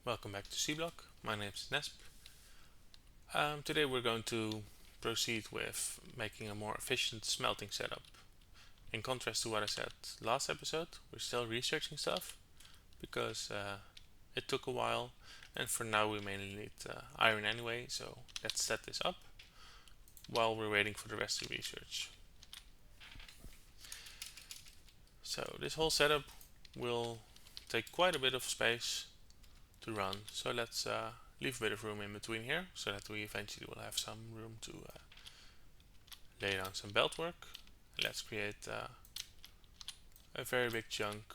Welcome back to Seablock. My name is Nesp. Today we're going to proceed with making a more efficient smelting setup. In contrast to what I said last episode, we're still researching stuff because it took a while, and for now we mainly need iron anyway, so let's set this up while we're waiting for the rest of the research. So this whole setup will take quite a bit of space to run, so let's leave a bit of room in between here so that we eventually will have some room to lay down some belt work. Let's create a very big chunk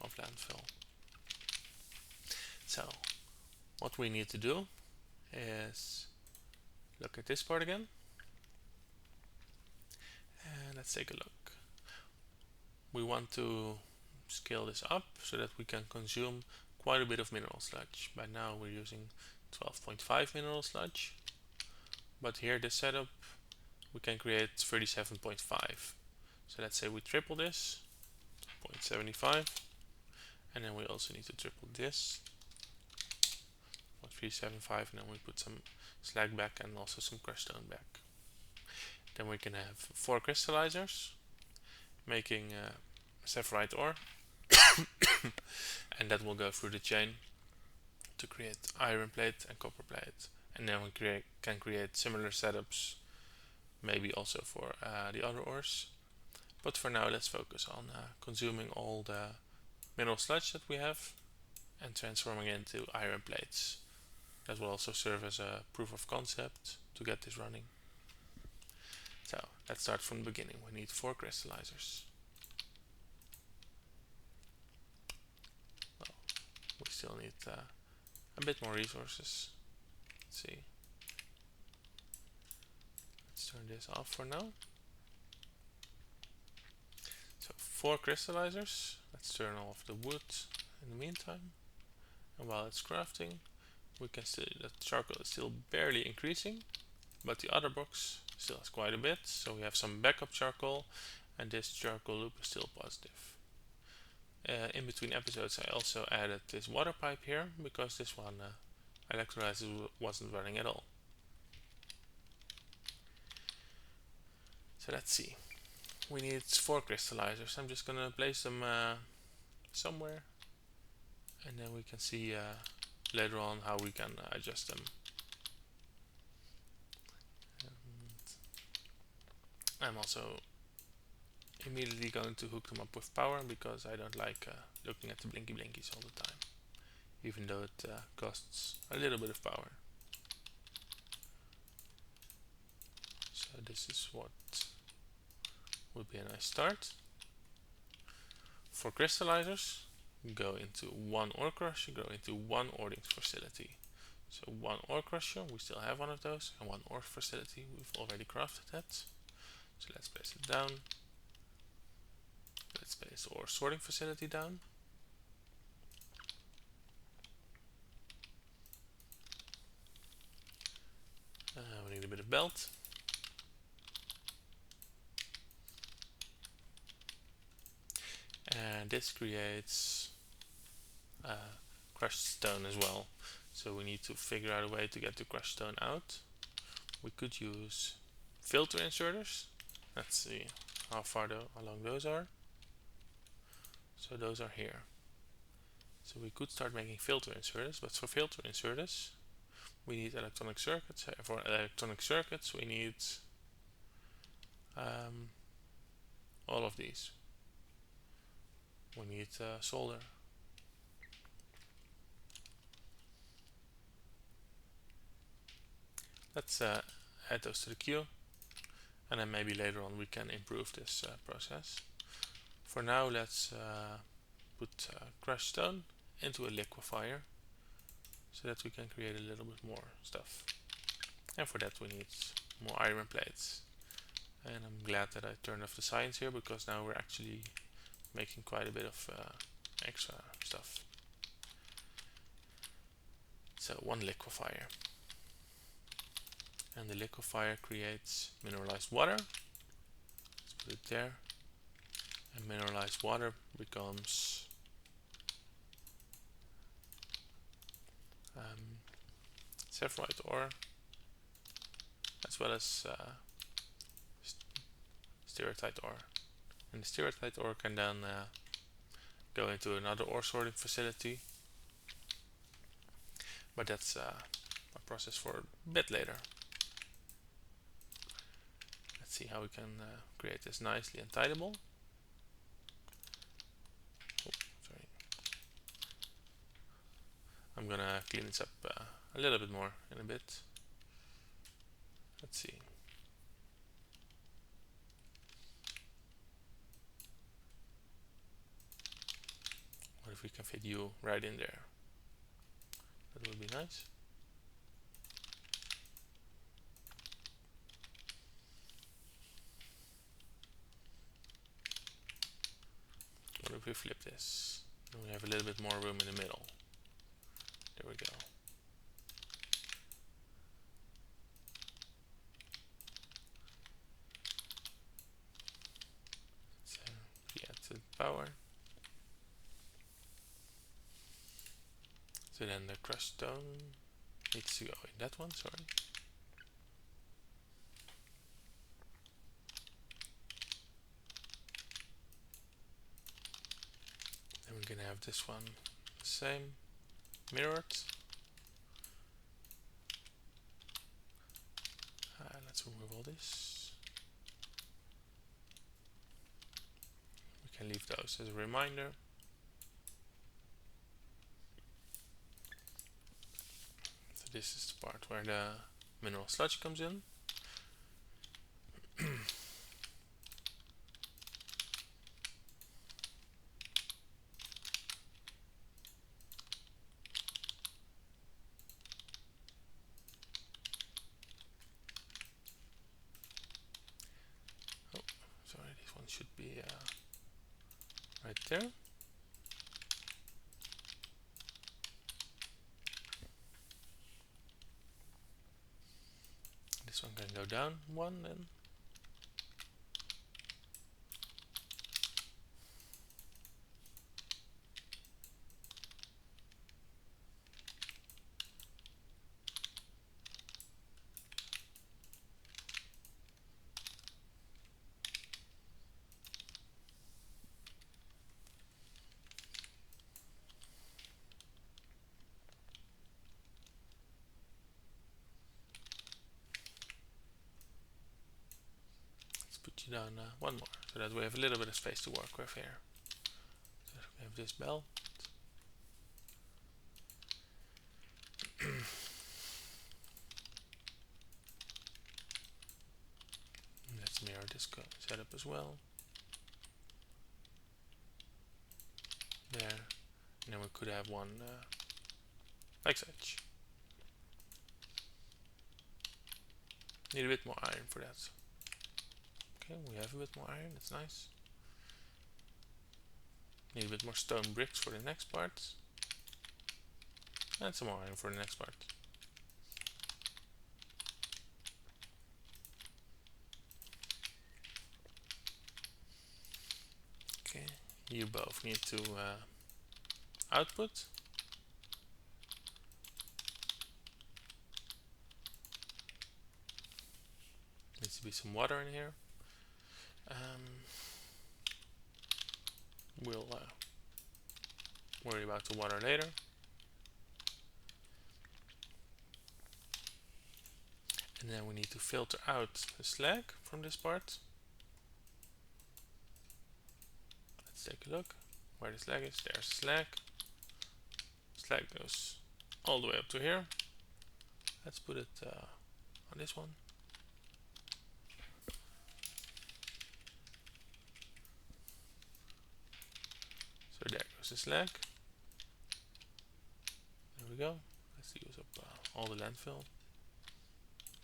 of landfill. So what we need to do is look at this part again, and let's take a look. We want to scale this up so that we can consume quite a bit of mineral sludge. By now we're using 12.5 mineral sludge, but here this setup we can create 37.5. So let's say we triple this, 0.75, and then we also need to triple this, 0.375, and then we put some slag back and also some crushed stone back. Then we can have 4 crystallizers making sapphirite ore, and that will go through the chain to create iron plate and copper plate. And then we can create similar setups, maybe also for the other ores. But for now, let's focus on consuming all the mineral sludge that we have and transforming it into iron plates. That will also serve as a proof of concept to get this running. So let's start from the beginning. We need 4 crystallizers. Well, we still need a bit more resources. Let's see. Let's turn this off for now. So 4 crystallizers. Let's turn off the wood in the meantime. And while it's crafting, we can see that charcoal is still barely increasing, but the other box still has quite a bit. So we have some backup charcoal, and this charcoal loop is still positive. In between episodes, I also added this water pipe here because this one electrolyzer wasn't running at all. So let's see. We need 4 crystallizers. I'm just gonna place them somewhere, and then we can see later on how we can adjust them. And I'm also immediately going to hook them up with power because I don't like looking at the blinky blinkies all the time, even though it costs a little bit of power. So this is what would be a nice start. For crystallizers, go into 1 ore crusher, go into 1 ording facility. So 1 ore crusher, we still have one of those, and 1 ore facility, we've already crafted that. So let's place it down. Let's place the ore sorting facility down. We need a bit of belt. And this creates crushed stone as well. So we need to figure out a way to get the crushed stone out. We could use filter inserters. Let's see how far along those are. So those are here. So we could start making filter inserters, but for filter inserters we need electronic circuits. For electronic circuits we need all of these. We need solder. Let's add those to the queue, and then maybe later on we can improve this process. For now, let's put crushed stone into a liquefier so that we can create a little bit more stuff. And for that we need more iron plates. And I'm glad that I turned off the science here because now we're actually making quite a bit of extra stuff. So 1 liquefier. And the liquefier creates mineralized water. Let's put it there. And mineralized water becomes sapphire ore, as well as stereotype ore. And the stereotype ore can then go into another ore sorting facility, but that's a process for a bit later. Let's see how we can create this nicely and tidyable. Oh, sorry. I'm gonna clean this up a little bit more in a bit. Let's see. What if we can fit you right in there? That would be nice. What if we flip this? Then we have a little bit more room in the middle. There we go. So we add the power. So then the crushed stone needs to go in that one, sorry. Then we're gonna have this one the same, mirrored. Let's remove all this. We can leave those as a reminder. So this is the part where the mineral sludge comes in. Sorry, this one should be right there. This one can go down one then. Put you down one more, so that we have a little bit of space to work with here. So we have this belt. Let's mirror this setup as well. There, and then we could have one like such. Need a bit more iron for that. Okay, we have a bit more iron, that's nice. Need a bit more stone bricks for the next part. And some more iron for the next part. Okay, you both need to output. Needs to be some water in here. We'll worry about the water later. And then we need to filter out the slag from this part. Let's take a look where the slag is. There's slag. Slag goes all the way up to here. Let's put it on this one. So there goes the slag. There we go. Let's use up all the landfill.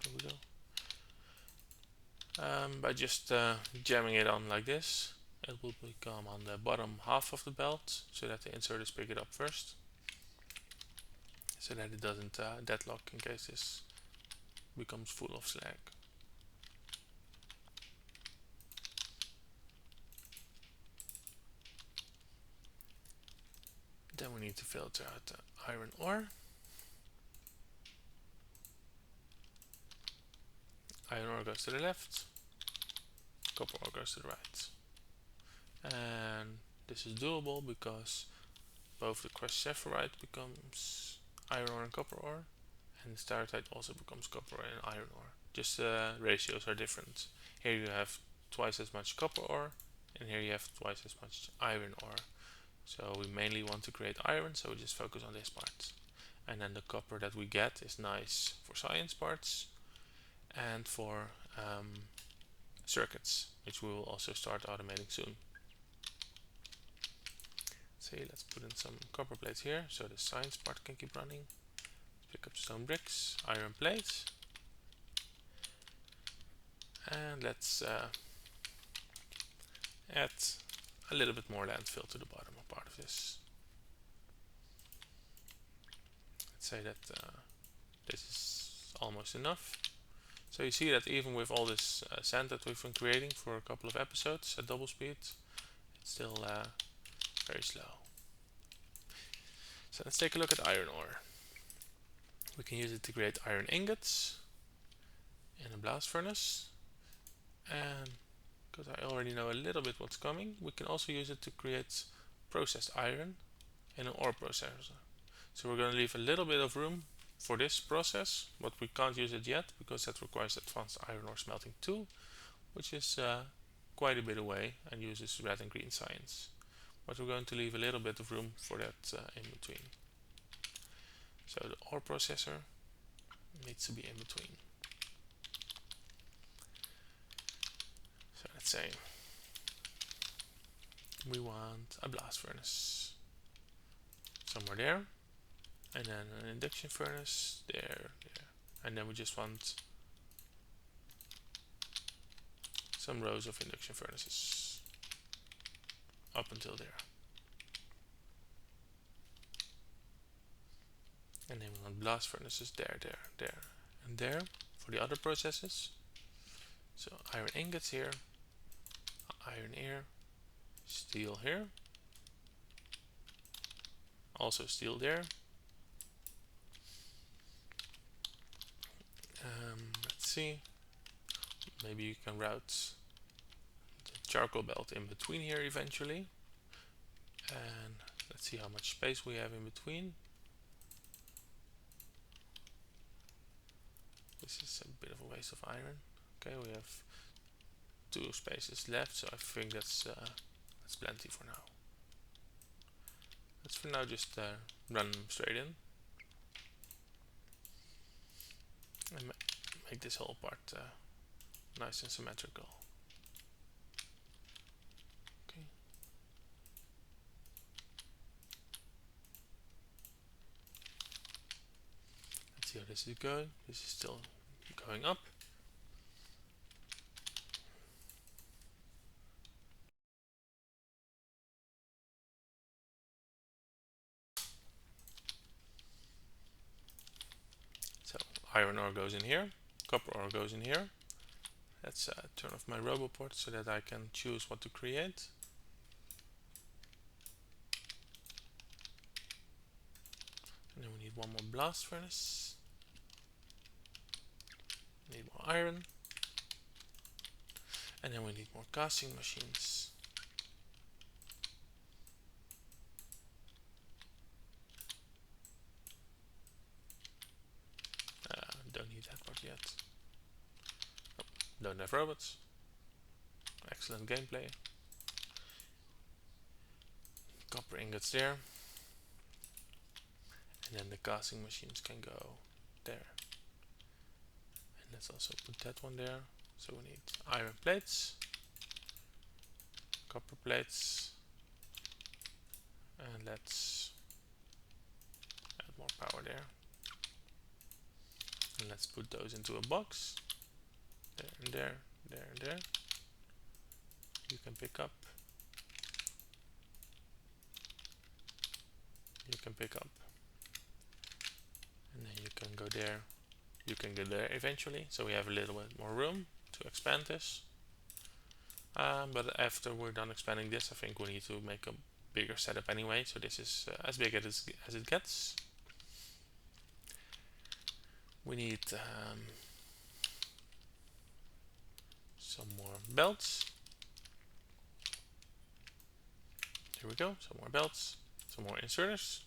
There we go. By just jamming it on like this, it will become on the bottom half of the belt, so that the inserters pick it up first, so that it doesn't deadlock in case this becomes full of slag. Then we need to filter out the iron ore. iron ore goes to the left, copper ore goes to the right. And this is doable because both the crushed saphirite becomes iron ore and copper ore, and startite also becomes copper and iron ore. Just the ratios are different. Here you have twice as much copper ore, and here you have twice as much iron ore. So we mainly want to create iron, so we just focus on this part. And then the copper that we get is nice for science parts and for circuits, which we will also start automating soon. So let's put in some copper plates here so the science part can keep running. Pick up stone bricks, iron plates, and let's add a little bit more landfill to the bottom of part of this. Let's say that this is almost enough. So you see that even with all this sand that we've been creating for a couple of episodes at double speed, it's still very slow. So let's take a look at iron ore. We can use it to create iron ingots in a blast furnace, and because I already know a little bit what's coming, we can also use it to create processed iron in an ore processor. So we're going to leave a little bit of room for this process, but we can't use it yet because that requires advanced iron ore smelting tool, which is quite a bit away and uses red and green science. But we're going to leave a little bit of room for that in between. So the ore processor needs to be in between. So let's say we want a blast furnace somewhere there, and then an induction furnace there, and then we just want some rows of induction furnaces up until there. And then we want blast furnaces there, and there for the other processes. So iron ingots here, iron here, steel here, also steel there. Let's see, maybe you can route the charcoal belt in between here eventually. And let's see how much space we have in between. This is a bit of a waste of iron. Okay, we have 2 spaces left, so I think that's plenty for now. Let's for now just run them straight in and make this whole part nice and symmetrical. Okay. Let's see how this is going. This is still going up. So iron ore goes in here, copper ore goes in here. Let's turn off my roboport so that I can choose what to create. And then we need one more blast furnace. Need more iron. And then we need more casting machines. Don't need that part yet. Oh, don't have robots. Excellent gameplay. Copper ingots there. And then the casting machines can go there. And let's also put that one there. So we need iron plates, copper plates, and let's add more power there. And let's put those into a box. There and there, there and there. You can pick up. You can pick up. And then you can go there. You can go there eventually. So we have a little bit more room to expand this. But after we're done expanding this, I think we need to make a bigger setup anyway. So this is as big as it gets. We need some more belts. Here we go, some more belts, some more inserters.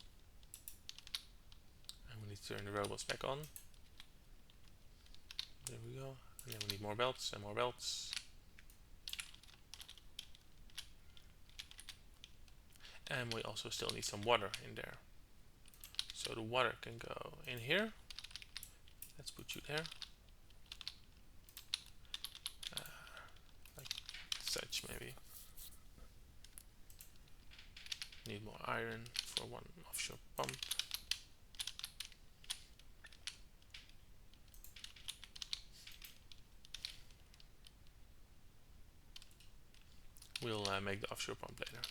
And we need to turn the robots back on. There we go. And then we need more belts and more belts. And we also still need some water in there. So the water can go in here. Let's put you there. Like such maybe. Need more iron for one offshore pump. We'll make the offshore pump later.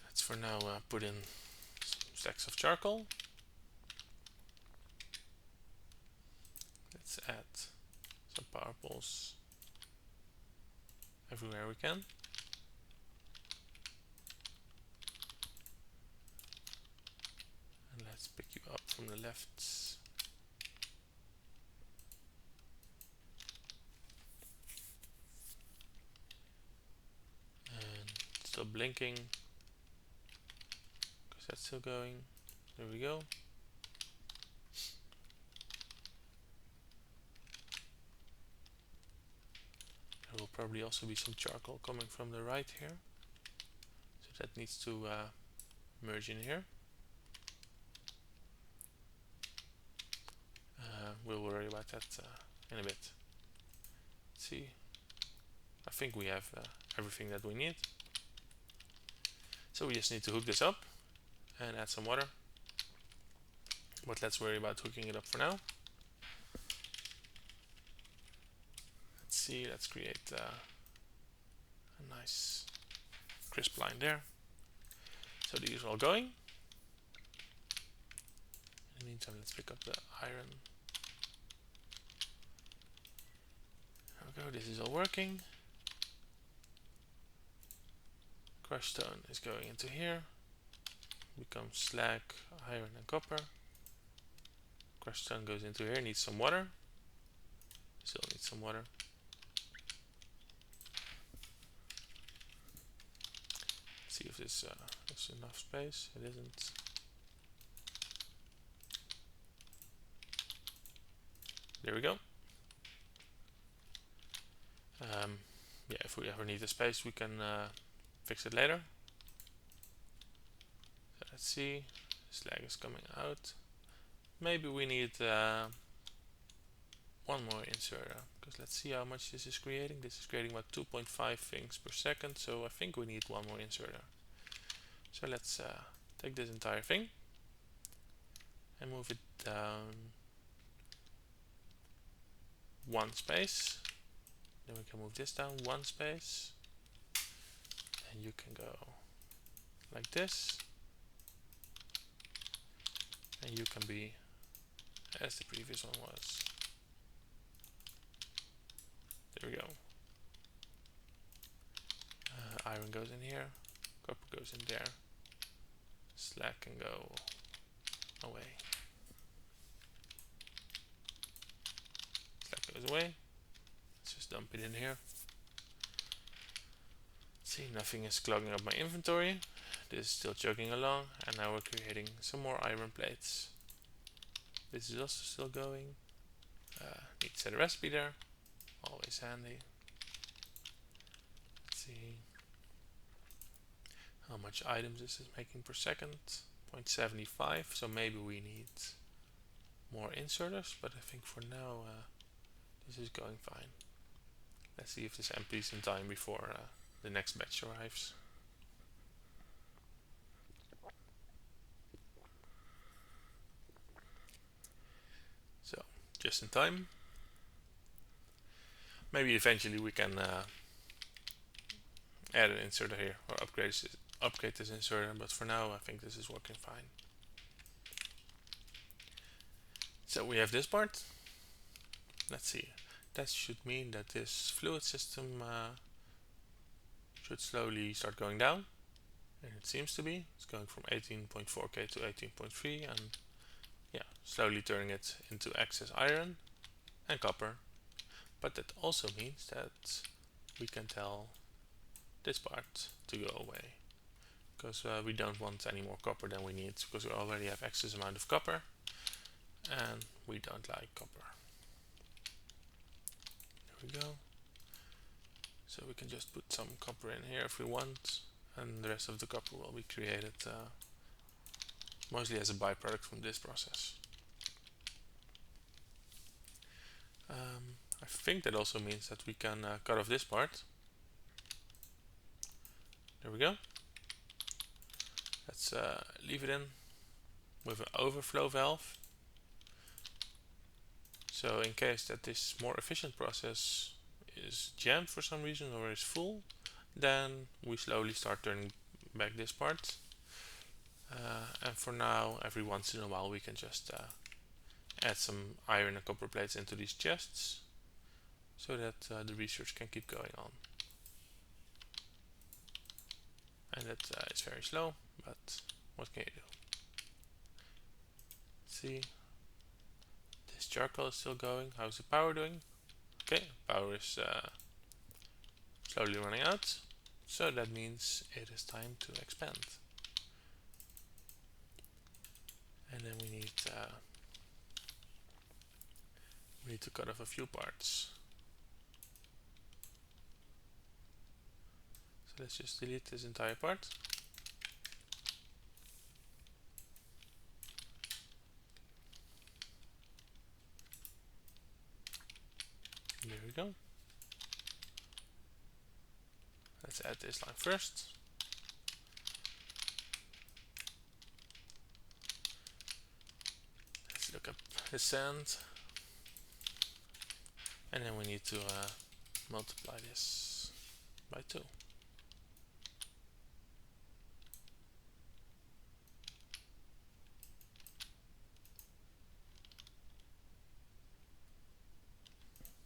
Let's for now put in some stacks of charcoal. Let's add some power poles everywhere we can. And let's pick you up from the left. And still blinking, because that's still going. There we go. There will probably also be some charcoal coming from the right here. So that needs to merge in here. We'll worry about that in a bit. Let's see. I think we have everything that we need. So we just need to hook this up and add some water. But let's worry about hooking it up for now. Let's see, let's create a nice crisp line there. So these are all going. In the meantime, let's pick up the iron. There we go, this is all working. Crushed stone is going into here. Becomes slag, iron and copper. Crushed stone goes into here, needs some water. Still needs some water. See if this is enough space. It isn't. There we go. Yeah, if we ever need the space, we can fix it later. So let's see. Slag is coming out. Maybe we need one more inserter, because let's see how much this is creating. This is creating about 2.5 things per second, so I think we need one more inserter. So let's take this entire thing and move it down one space. Then we can move this down one space, and you can go like this, and you can be as the previous one was. There we go. Iron goes in here, copper goes in there, slag can go away. Slag goes away. Let's just dump it in here. See, nothing is clogging up my inventory. This is still chugging along, and now we're creating some more iron plates. This is also still going. Need to set a recipe there. Always handy. Let's see how much items this is making per second. 0.75, so maybe we need more inserters, but I think for now this is going fine. Let's see if this empties in time before the next batch arrives. So, just in time. Maybe eventually we can add an inserter here, or upgrade this inserter, but for now I think this is working fine. So we have this part. Let's see. That should mean that this fluid system should slowly start going down, and it seems to be. It's going from 18.4k to 18.3, and yeah, slowly turning it into excess iron and copper. But that also means that we can tell this part to go away, because we don't want any more copper than we need, because we already have excess amount of copper and we don't like copper. There we go. So we can just put some copper in here if we want, and the rest of the copper will be created mostly as a byproduct from this process. I think that also means that we can cut off this part. There we go. Let's leave it in with an overflow valve. So in case that this more efficient process is jammed for some reason or is full, then we slowly start turning back this part. And for now, every once in a while, we can just add some iron and copper plates into these chests, so that the research can keep going on. And that is very slow, but what can you do? Let's see, this charcoal is still going. How's the power doing? Okay, power is slowly running out, so that means it is time to expand. And then we need to cut off a few parts. So let's just delete this entire part. There we go. Let's add this line first. Let's look up the sand. And then we need to multiply this by 2.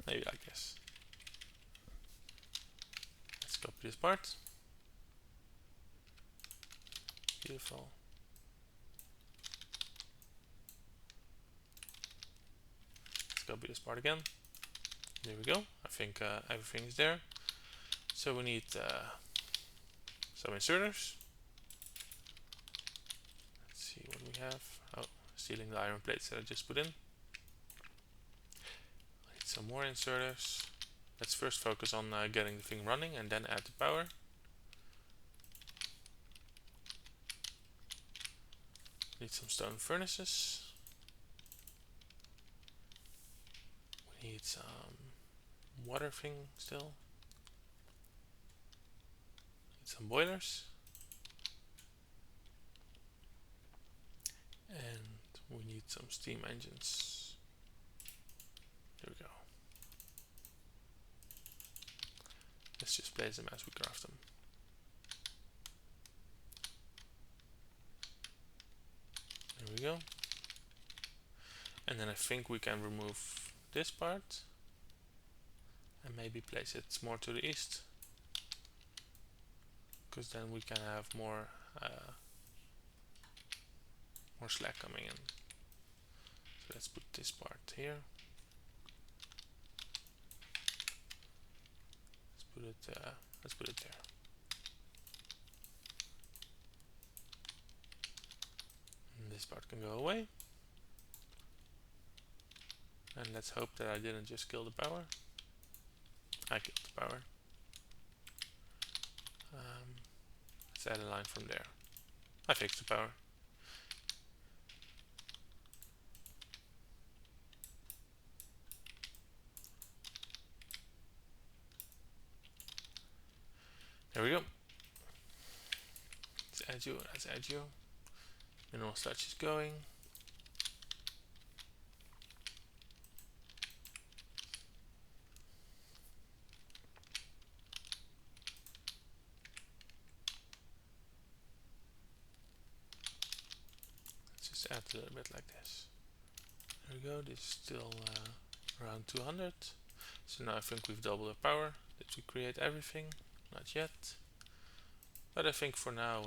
Maybe like this. Let's copy this part. Beautiful. Let's copy this part again. There we go. I think everything is there. So we need some inserters. Let's see what we have. Oh, stealing the iron plates that I just put in. I need some more inserters. Let's first focus on getting the thing running and then add the power. Need some stone furnaces. We need some water thing still. Need some boilers. And we need some steam engines. There we go. Let's just place them as we craft them. There we go. And then I think we can remove this part and maybe place it more to the east, because then we can have more slack coming in. So let's put this part here. Let's put it there. And this part can go away. And let's hope that I didn't just kill the power. I killed the power. Let's add a line from there. I fixed the power. There we go. Let's add you, let's add you. Mineral sludge is going. Let's just add a little bit like this. There we go, this is still around 200. So now I think we've doubled the power. Did we create everything? Not yet. But I think for now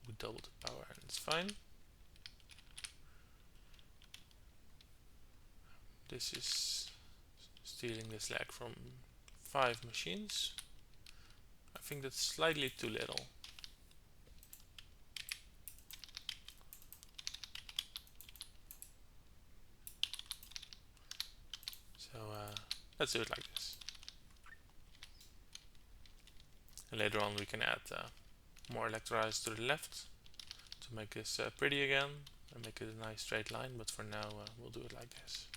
we doubled the power and it's fine. This is stealing the slag from 5 machines. I think that's slightly too little. So let's do it like this. And later on we can add more electrolyzers to the left to make this pretty again and make it a nice straight line, but for now we'll do it like this.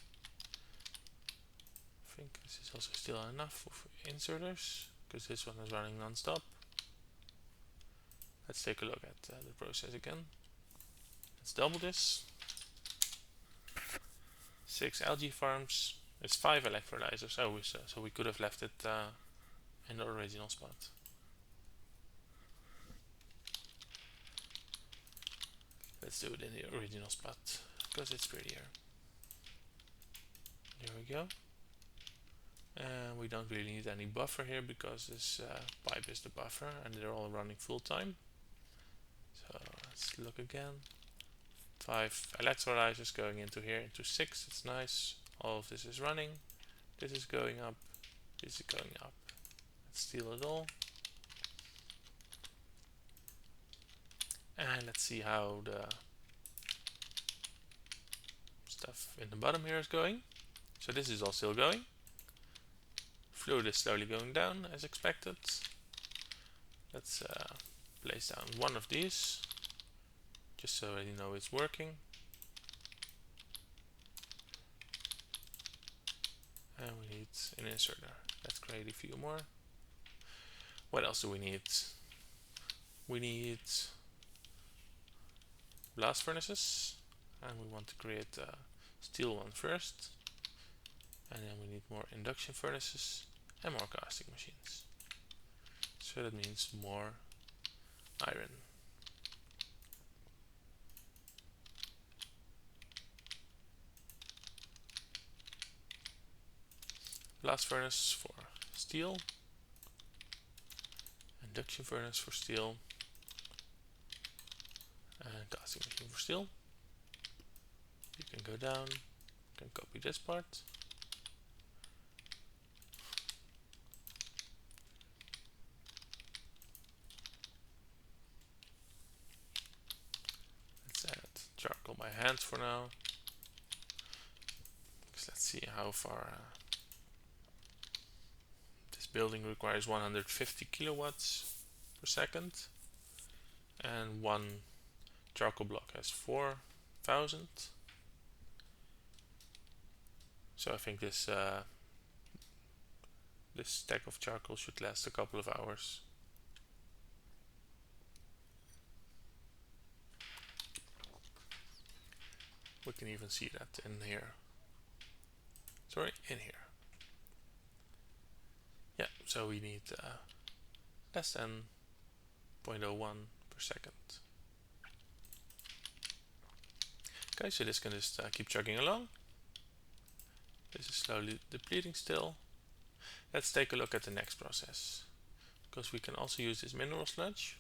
I think this is also still enough of inserters because this one is running non-stop. Let's take a look at the process again. Let's double this. 6 algae farms. It's 5 electrolyzers. Oh, so we could have left it in the original spot. Let's do it in the original spot because it's prettier. There we go. And we don't really need any buffer here because this pipe is the buffer and they're all running full time. So let's look again. 5 electrolyzers going into here, into 6. It's nice. All of this is running. This is going up. This is going up. Let's steal it all. And let's see how the stuff in the bottom here is going. So this is all still going. Fluid is slowly going down as expected. Let's place down one of these just so you know it's working. And we need an inserter. Let's create a few more. What else do we need? We need blast furnaces, and we want to create a steel one first, and then we need more induction furnaces and more casting machines. So that means more iron. Blast furnace for steel, induction furnace for steel, and casting machine for steel. You can go down, you can copy this part. Let's add charcoal by hand for now. Let's see how far this building requires 150 kilowatts per second, and one charcoal block has 4,000. So I think this this stack of charcoal should last a couple of hours. We can even see that in here. Sorry, in here. Yeah, so we need less than 0.01 per second. Okay, so this can just keep chugging along. This is slowly depleting still. Let's take a look at the next process, because we can also use this mineral sludge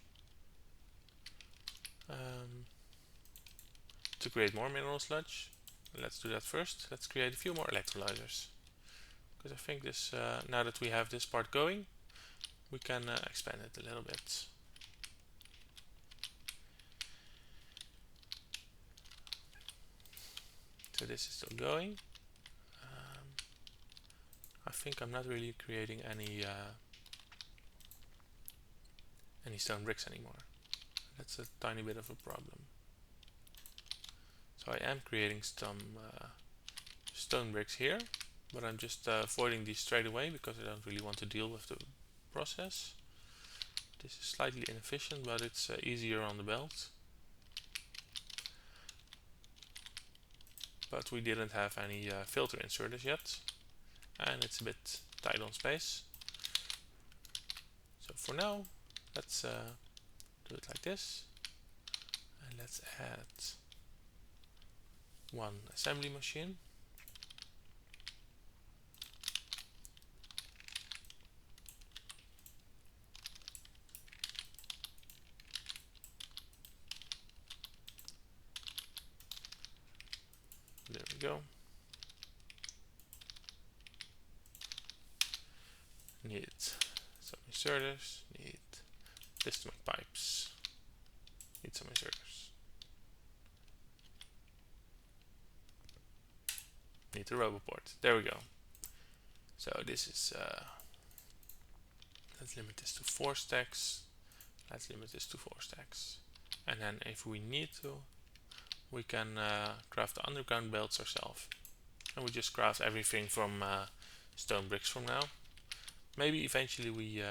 to create more mineral sludge. Let's do that first. Let's create a few more electrolyzers, because I think this now that we have this part going, we can expand it a little bit. So this is still going. I think I'm not really creating any stone bricks anymore. That's a tiny bit of a problem. So I am creating some stone bricks here, but I'm just avoiding these straight away because I don't really want to deal with the process. This is slightly inefficient, but it's easier on the belt. But we didn't have any filter inserters yet, and it's a bit tight on space. So for now, let's do it like this, and let's add one assembly machine. There we go. Need some inserters, need piston pipes, need some inserters. Need the roboport. There we go. So this is, let's limit this to 4 stacks. Let's limit this to 4 stacks. And then if we need to, we can craft the underground belts ourselves. And we just craft everything from stone bricks from now. Maybe eventually we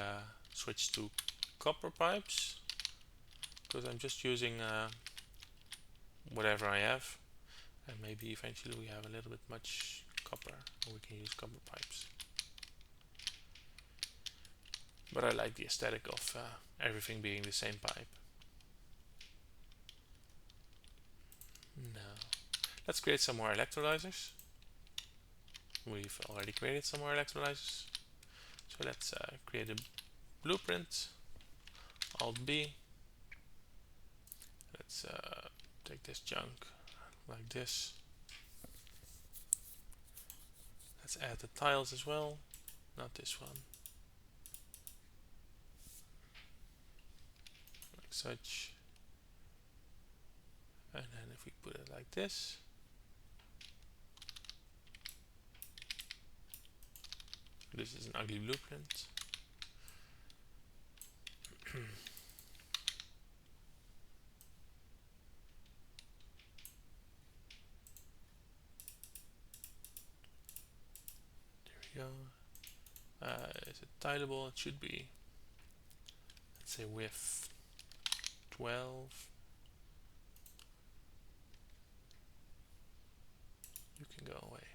switch to copper pipes, because I'm just using whatever I have, and maybe eventually we have a little bit much copper and we can use copper pipes. But I like the aesthetic of everything being the same pipe. Now let's create some more electrolyzers. We've already created some more electrolyzers, so let's create a blueprint. Alt B. Let's take this chunk like this. Let's add the tiles as well, not this one, like such. And then if we put it like this, this is an ugly blueprint. There we go. Is it tileable? It should be. Let's say width 12. You can go away.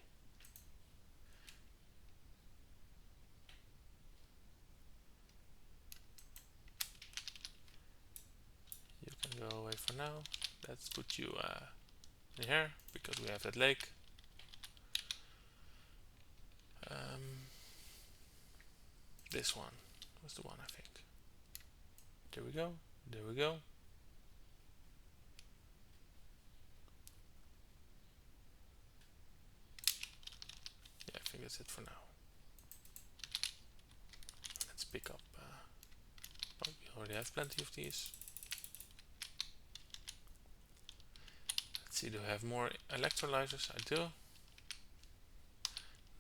You can go away for now. Let's put you in here because we have that lake. This one was the one, I think. There we go. There we go. Yeah, I think that's it for now. Let's pick up. Oh, we already have plenty of these. Let's see, do I have more electrolyzers? I do.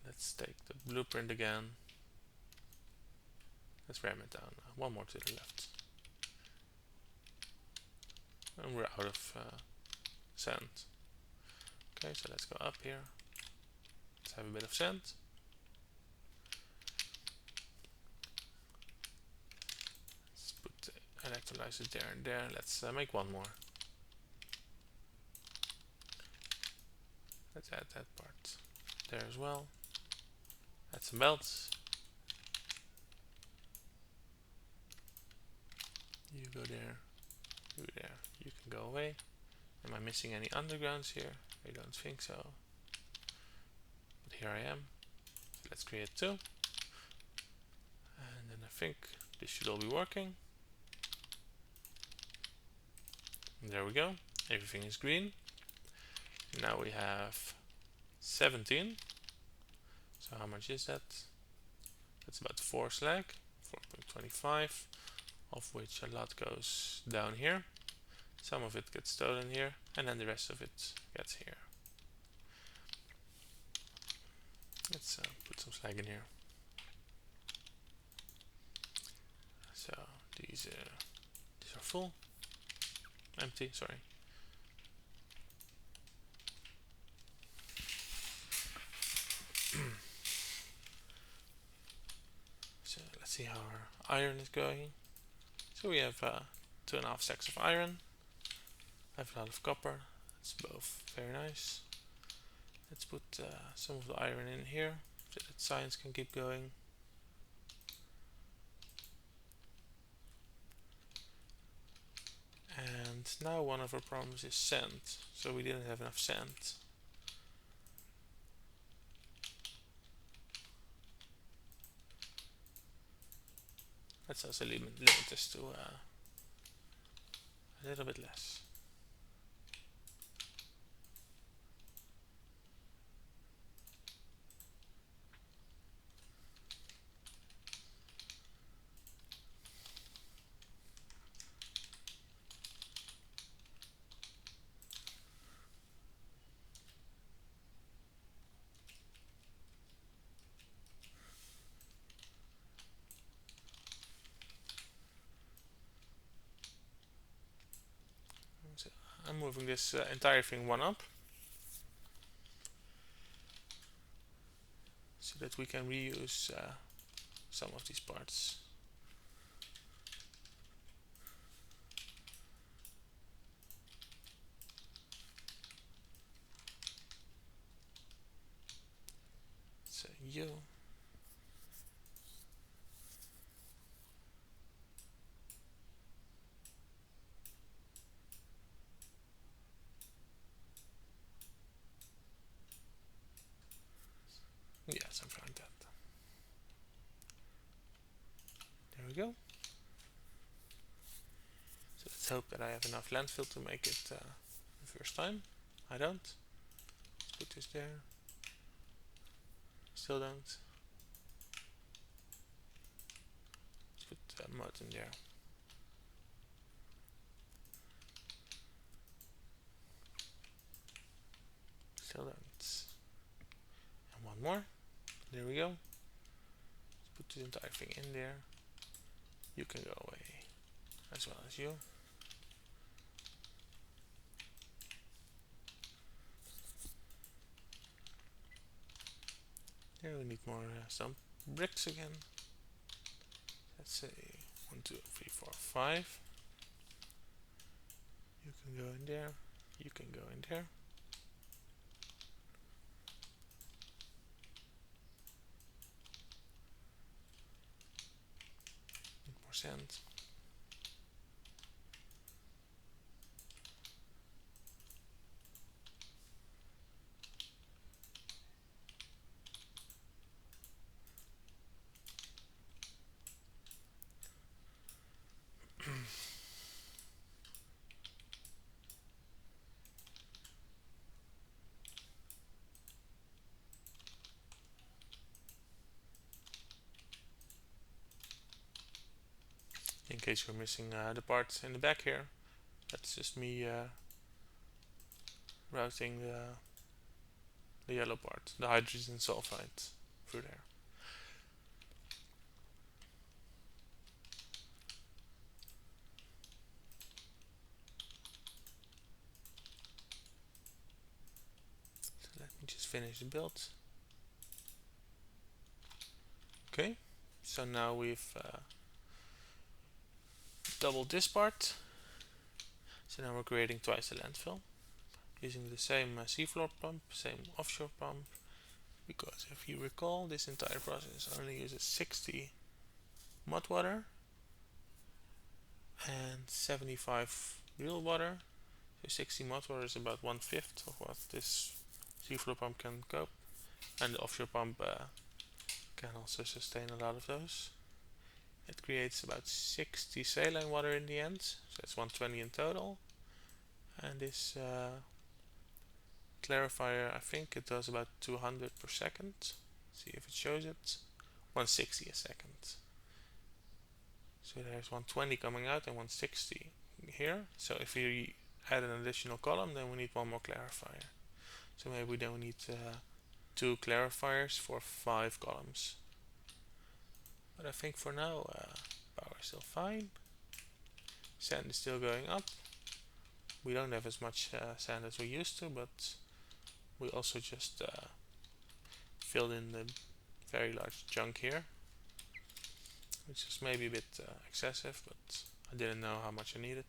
Let's take the blueprint again. Let's ram it down. One more to the left. And we're out of sand. Okay, so let's go up here. Let's have a bit of sand. Let's put the electrolyzers there and there. Let's make one more. Let's add that part there as well. Add some belts. You go there, you there, you can go away. Am I missing any undergrounds here? I don't think so. But here I am. So let's create 2. And then I think this should all be working. And there we go. Everything is green. Now we have 17. So how much is that? That's about 4 slag, 4.25. Of which a lot goes down here. Some of it gets stolen here, and then the rest of it gets here. Let's put some slag in here. So these are full, empty. Sorry. So let's see how our iron is going. So we have 2.5 stacks of iron. I have a lot of copper. It's both very nice. Let's put some of the iron in here so that science can keep going. And now one of our problems is sand. So we didn't have enough sand. Let's also limit this to a little bit less. I'm moving this entire thing one up so that we can reuse some of these parts. So you. Yeah, something like that. There we go. So let's hope that I have enough landfill to make it the first time. I don't. Let's put this there. Still don't. Let's put mud in there. Still don't. And one more. There we go. Let's put the entire thing in there. You can go away as well as you. There we need more some bricks again. Let's say 1, 2, 3, 4, 5. You can go in there. You can go in there. Need more sand. In case you're missing the parts in the back here, that's just me routing the yellow part, the hydrogen sulfide, through there. So let me just finish the build. Okay, so now we've doubled this part. So now we're creating twice the landfill using the same seafloor pump, same offshore pump, because if you recall, this entire process only uses 60 mud water and 75 real water. So 60 mud water is about 1/5 of what this seafloor pump can cope, and the offshore pump can also sustain a lot of those. It creates about 60 saline water in the end, so it's 120 in total. And this clarifier, I think it does about 200 per second. See if it shows it. 160 a second. So there's 120 coming out and 160 here. So if we add an additional column, then we need one more clarifier. So maybe then we need 2 clarifiers for 5 columns. But I think for now, power is still fine. Sand is still going up. We don't have as much sand as we used to, but we also just filled in the very large chunk here, which is maybe a bit excessive, but I didn't know how much I needed.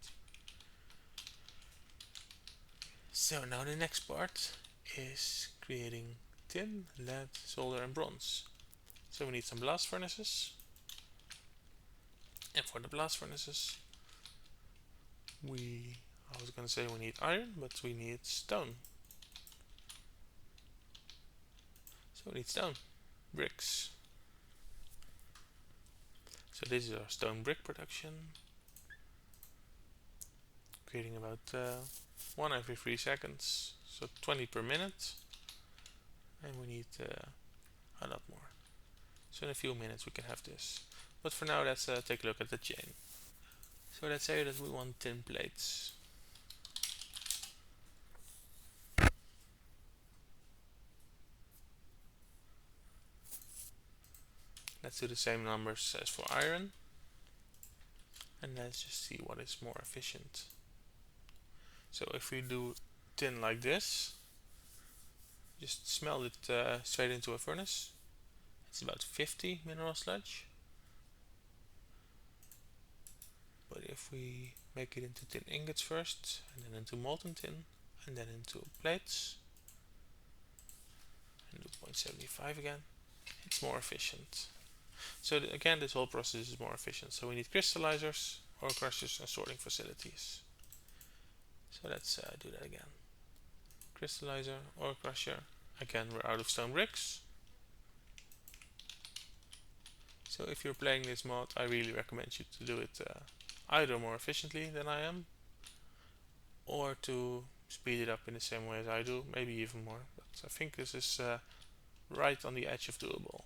So now the next part is creating tin, lead, solder and bronze. So we need some blast furnaces, and for the blast furnaces I was gonna say we need iron, but we need stone. So we need stone, bricks. So this is our stone brick production, creating about 1 every 3 seconds, so 20 per minute, and we need a lot more. So in a few minutes we can have this, but for now let's take a look at the chain. So let's say that we want tin plates. Let's do the same numbers as for iron, and let's just see what is more efficient. So if we do tin like this, just smelt it straight into a furnace. It's about 50 mineral sludge. But if we make it into tin ingots first, and then into molten tin, and then into plates, and do 0.75 again, it's more efficient. So again, this whole process is more efficient. So we need crystallizers, ore crushers, and sorting facilities. So let's do that again. Crystallizer, ore crusher. Again, we're out of stone bricks. So if you're playing this mod, I really recommend you to do it either more efficiently than I am, or to speed it up in the same way as I do, maybe even more. But I think this is right on the edge of doable.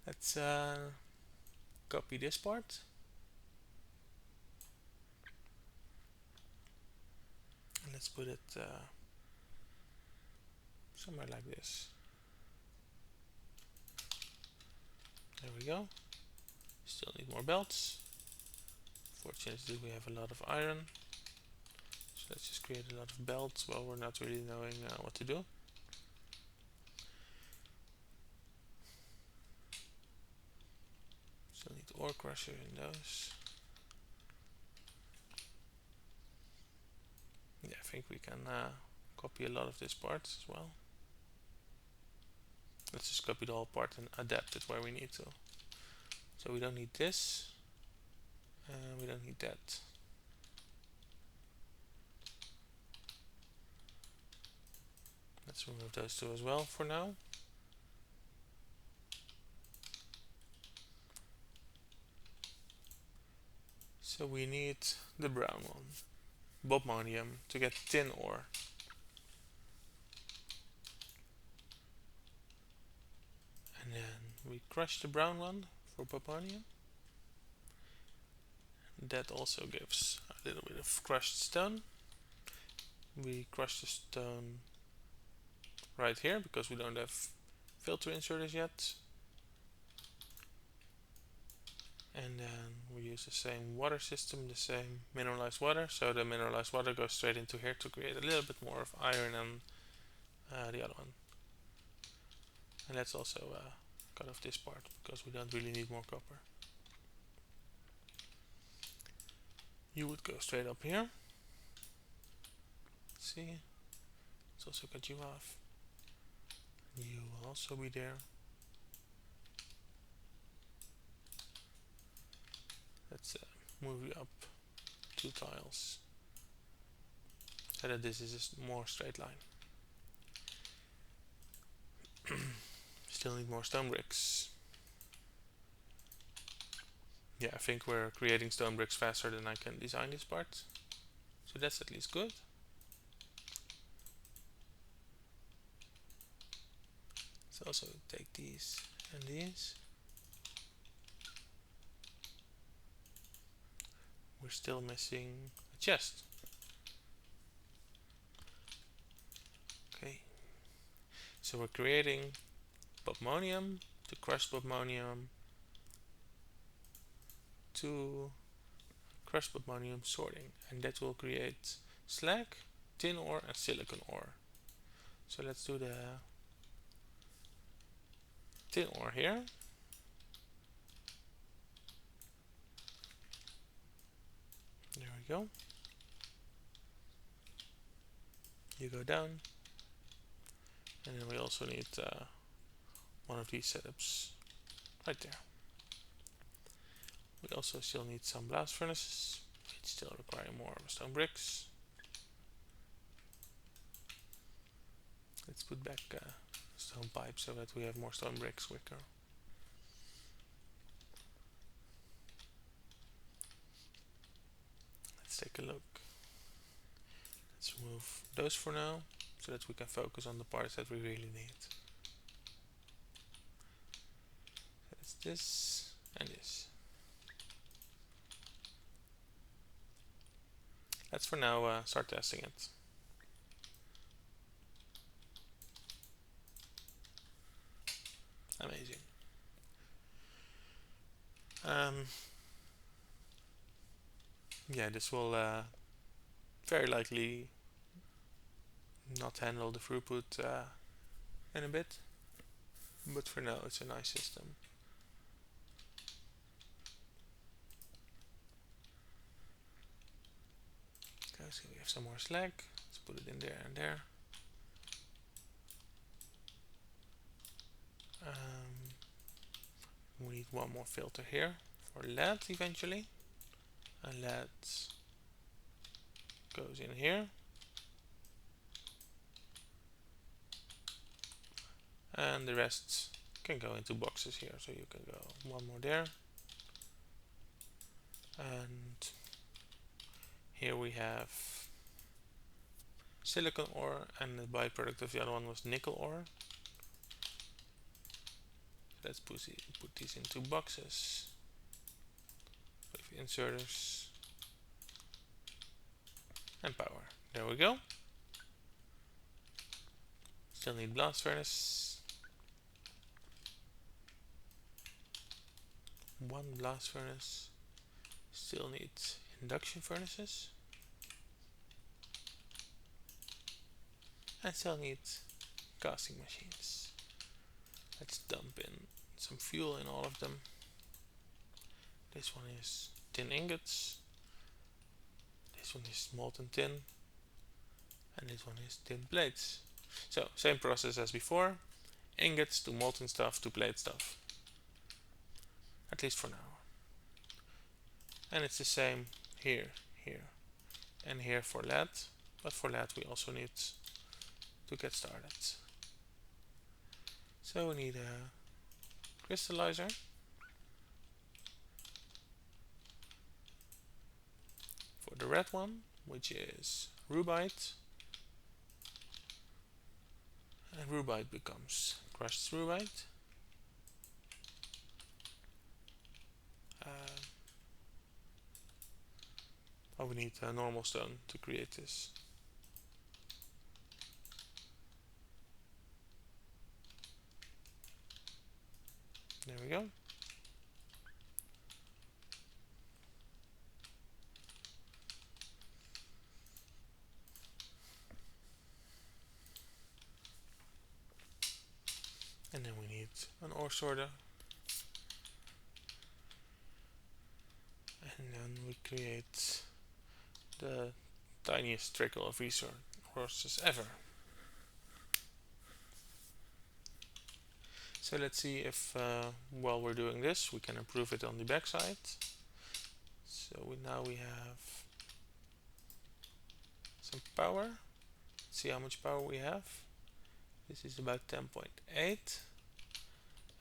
Let's copy this part. And let's put it somewhere like this. There we go. Still need more belts. Fortunately, we have a lot of iron. So let's just create a lot of belts while we're not really knowing what to do. Still need ore crusher in those. Yeah, I think we can copy a lot of this part as well. Let's just copy the whole part and adapt it where we need to. So we don't need this. We don't need that. Let's remove those two as well for now. So we need the brown one, bobmonium, to get tin ore. And then we crush the brown one for bobmonium. That also gives a little bit of crushed stone. We crush the stone right here because we don't have filter inserters yet. And then we use the same water system, the same mineralized water, so the mineralized water goes straight into here to create a little bit more of iron than the other one. And let's also cut off this part because we don't really need more copper. You would go straight up here. See, let's also cut you off. You will also be there. Let's move you up 2 tiles so that this is a more straight line. Still need more stone bricks. Yeah, I think we're creating stone bricks faster than I can design this part. So that's at least good. Let's also take these and these. We're still missing a chest. Okay. So we're creating bobmonium to crush bobmonium to crushed bobmonium sorting, and that will create slag, tin ore, and silicon ore. So let's do the tin ore here. There we go. You go down, and then we also need one of these setups right there. We also still need some blast furnaces, which still require more stone bricks. Let's put back stone pipes so that we have more stone bricks quicker. Let's take a look. Let's remove those for now so that we can focus on the parts that we really need. That's this and this. Let's for now start testing it. Amazing. Yeah, this will very likely not handle the throughput in a bit, but for now it's a nice system. Okay, so we have some more slag. Let's put it in there and there. We need one more filter here for lead eventually, and lead goes in here, and the rest can go into boxes here. So you can go one more there, and here we have silicon ore, and the byproduct of the other one was nickel ore. Let's put these into boxes with inserters and power. There we go. Still need blast furnace. One blast furnace. Still need induction furnaces. And still need casting machines. Let's dump in some fuel in all of them. This one is tin ingots. This one is molten tin. And this one is tin plates. So, same process as before. Ingots to molten stuff to plate stuff. At least for now. And it's the same here, here, and here for lead. But for lead we also need to get started. So we need a crystallizer. For the red one, which is rubite. And rubite becomes crushed rubite. We need a normal stone to create this. There we go. And then we need an ore sorter. And then we create the tiniest trickle of resources ever. So let's see if while we're doing this we can improve it on the backside. So now we have some power. Let's see how much power we have. This is about 10.8,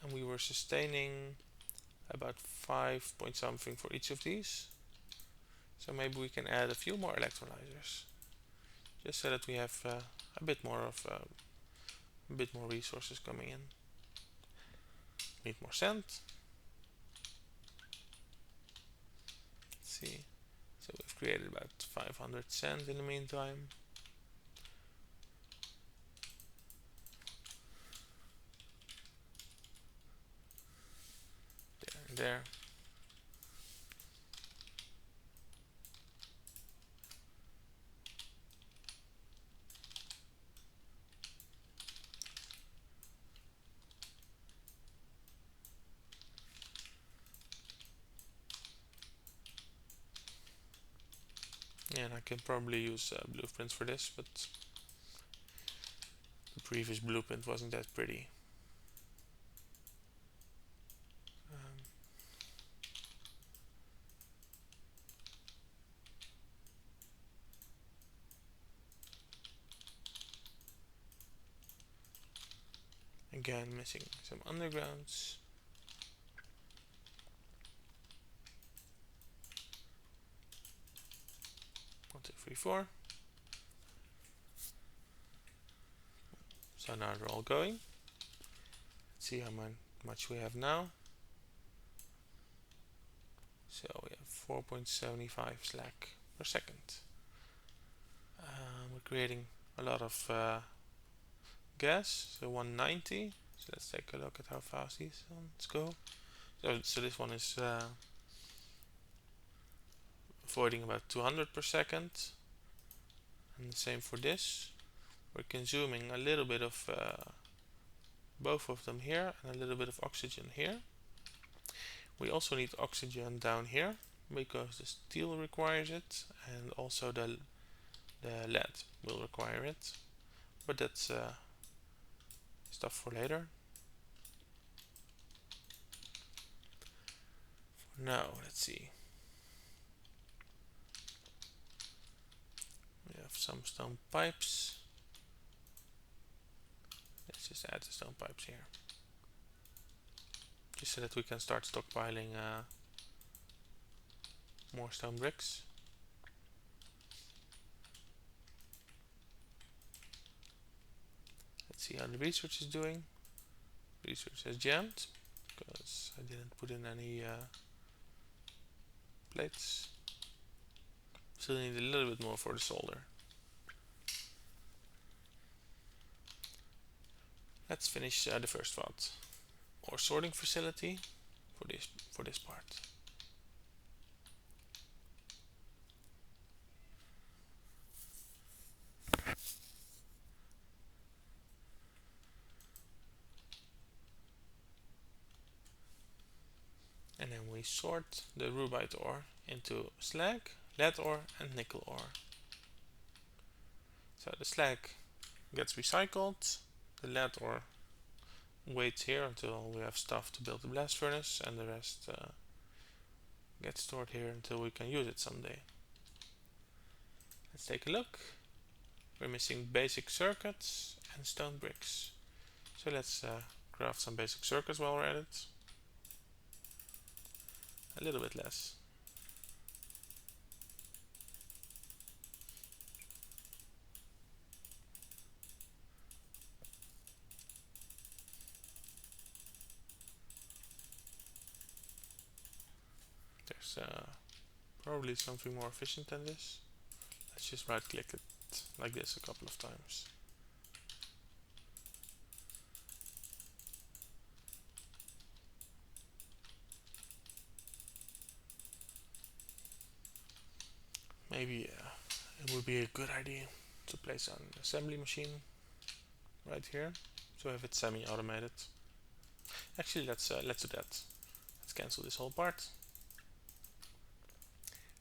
and we were sustaining about 5 point something for each of these. So maybe we can add a few more electrolyzers, just so that we have a bit more resources coming in. Need more sand. Let's see. So we've created about 500 sand in the meantime. There and there. Yeah, and I can probably use blueprints for this, but the previous blueprint wasn't that pretty. Again, missing some undergrounds. One, two, three, four. So now they're all going. Let's see how much we have now. So we have 4.75 slag per second. We're creating a lot of gas, so 190. So let's take a look at how fast these ones go. So this one is avoiding about 200 per second. And the same for this. We're consuming a little bit of both of them here and a little bit of oxygen here. We also need oxygen down here because the steel requires it, and also the lead will require it, but that's stuff for later. For now, let's see. We have some stone pipes. Let's just add the stone pipes here, just so that we can start stockpiling more stone bricks. Let's see how the research is doing. Research has jammed because I didn't put in any plates. Still need a little bit more for the solder. Let's finish the first vault or sorting facility for this part. And then we sort the rubite ore into slag, lead ore and nickel ore. So the slag gets recycled, the lead ore waits here until we have stuff to build the blast furnace, and the rest gets stored here until we can use it someday. Let's take a look. We're missing basic circuits and stone bricks. So let's craft some basic circuits while we're at it. A little bit less. There's probably something more efficient than this. Let's just right click it like this a couple of times. Maybe it would be a good idea to place an assembly machine right here, so if it's semi-automated. Actually, let's do that. Let's cancel this whole part.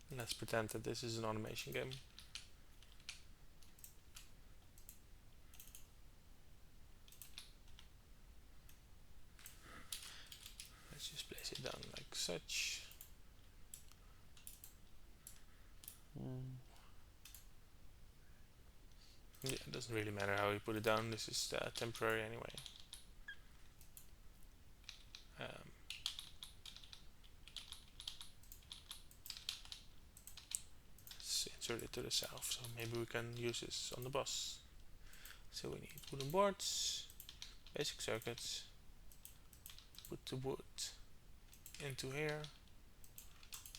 And let's pretend that this is an automation game. Let's just place it down like such. Yeah, it doesn't really matter how we put it down. This is temporary anyway. Let's insert it to the south, so maybe we can use this on the bus. So we need wooden boards, basic circuits, put the wood into here,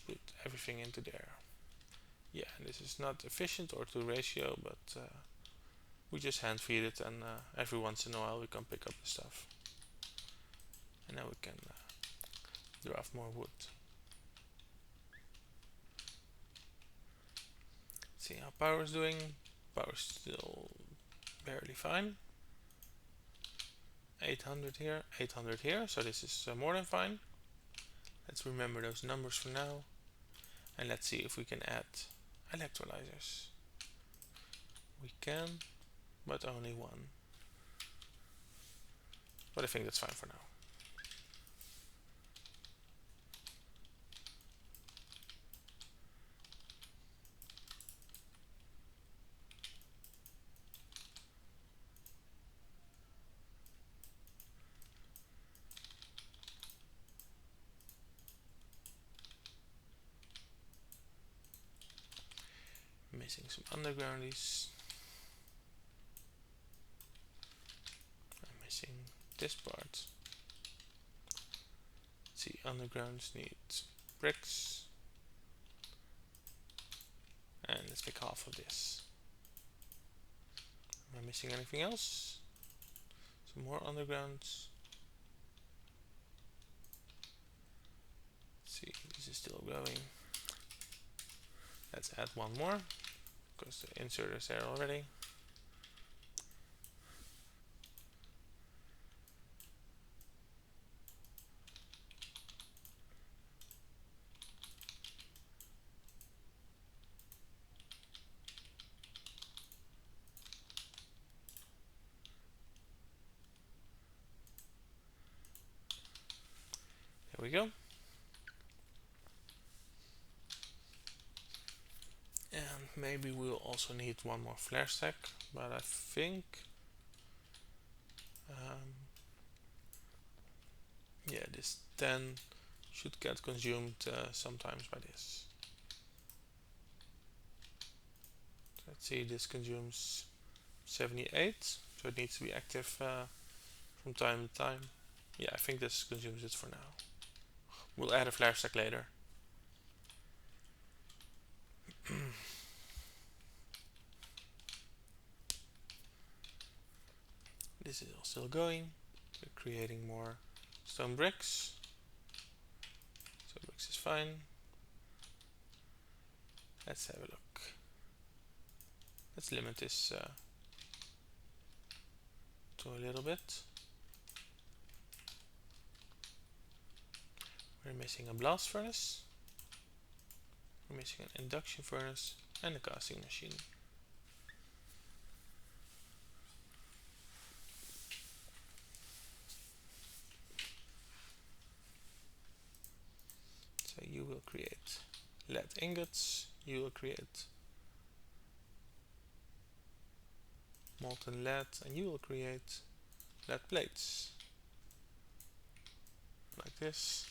put everything into there. Yeah, this is not efficient or to ratio, but we just hand feed it, and every once in a while we can pick up the stuff. And now we can draft more wood. See how power is doing. Power is still barely fine. 800 here, 800 here, so this is more than fine. Let's remember those numbers for now, and let's see if we can add electrolyzers. We can, but only one. But I think that's fine for now. Missing some undergroundies. I'm missing this part. Let's see, undergrounds need bricks. And let's pick half of this. Am I missing anything else? Some more undergrounds. Let's see, this is still going. Let's add one more. because the insert is there already. There we go. And maybe we'll also need one more flare stack, but I think yeah, this 10 should get consumed sometimes by this. Let's see, this consumes 78, so it needs to be active from time to time. Yeah, I think this consumes it for now. We'll add a flare stack later. This is all still going. We're creating more stone bricks. So bricks is fine. Let's have a look. Let's limit this to a little bit. We're missing a blast furnace. We're missing an induction furnace and a casting machine. So you will create lead ingots, you will create molten lead, and you will create lead plates. Like this.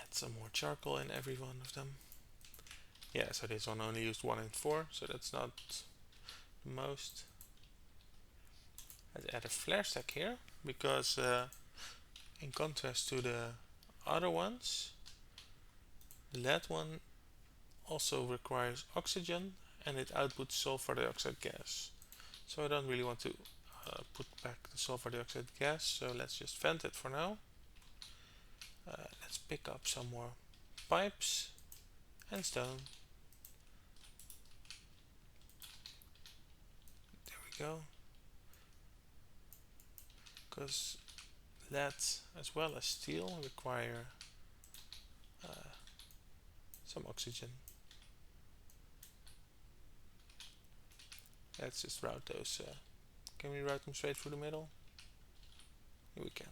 Add some more charcoal in every one of them. Yeah, so this one only used 1 in 4, so that's not the most. Let's add a flare stack here, because in contrast to the other ones, the lead one also requires oxygen and it outputs sulfur dioxide gas. So I don't really want to put back the sulfur dioxide gas, so let's just vent it for now. Let's pick up some more pipes and stone. There we go. Because lead as well as steel require some oxygen. Let's just route those. Can we route them straight through the middle? Here we can.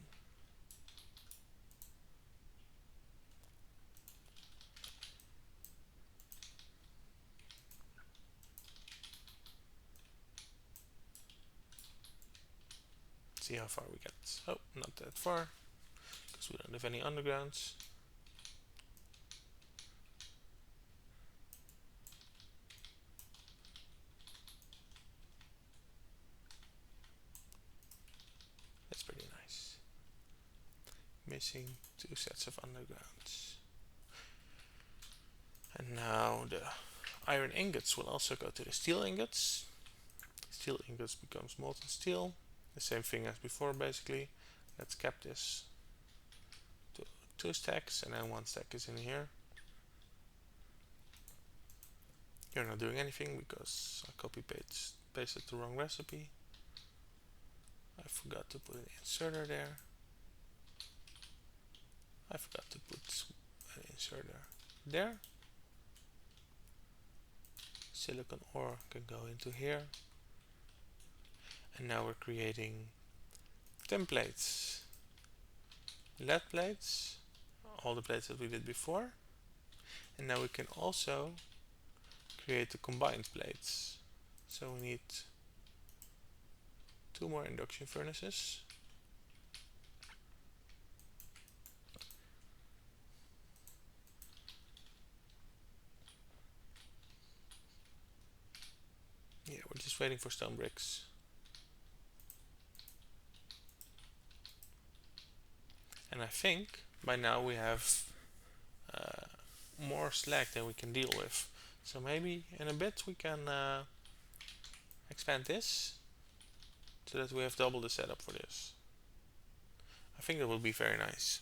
See how far we get. Oh, not that far, because we don't have any undergrounds. That's pretty nice. Missing 2 sets of undergrounds. And now the iron ingots will also go to the steel ingots. Steel ingots becomes molten steel. The same thing as before basically. Let's cap this to 2 stacks and then 1 stack is in here. You're not doing anything because I copy pasted the wrong recipe. I forgot to put an inserter there. I forgot to put an inserter there. Silicon ore can go into here. And now we're creating templates. Lead plates, all the plates that we did before. And now we can also create the combined plates. So we need 2 more induction furnaces. Yeah, we're just waiting for stone bricks. And I think by now we have more slag than we can deal with. So maybe in a bit we can expand this. so that we have double the setup for this. I think that would be very nice.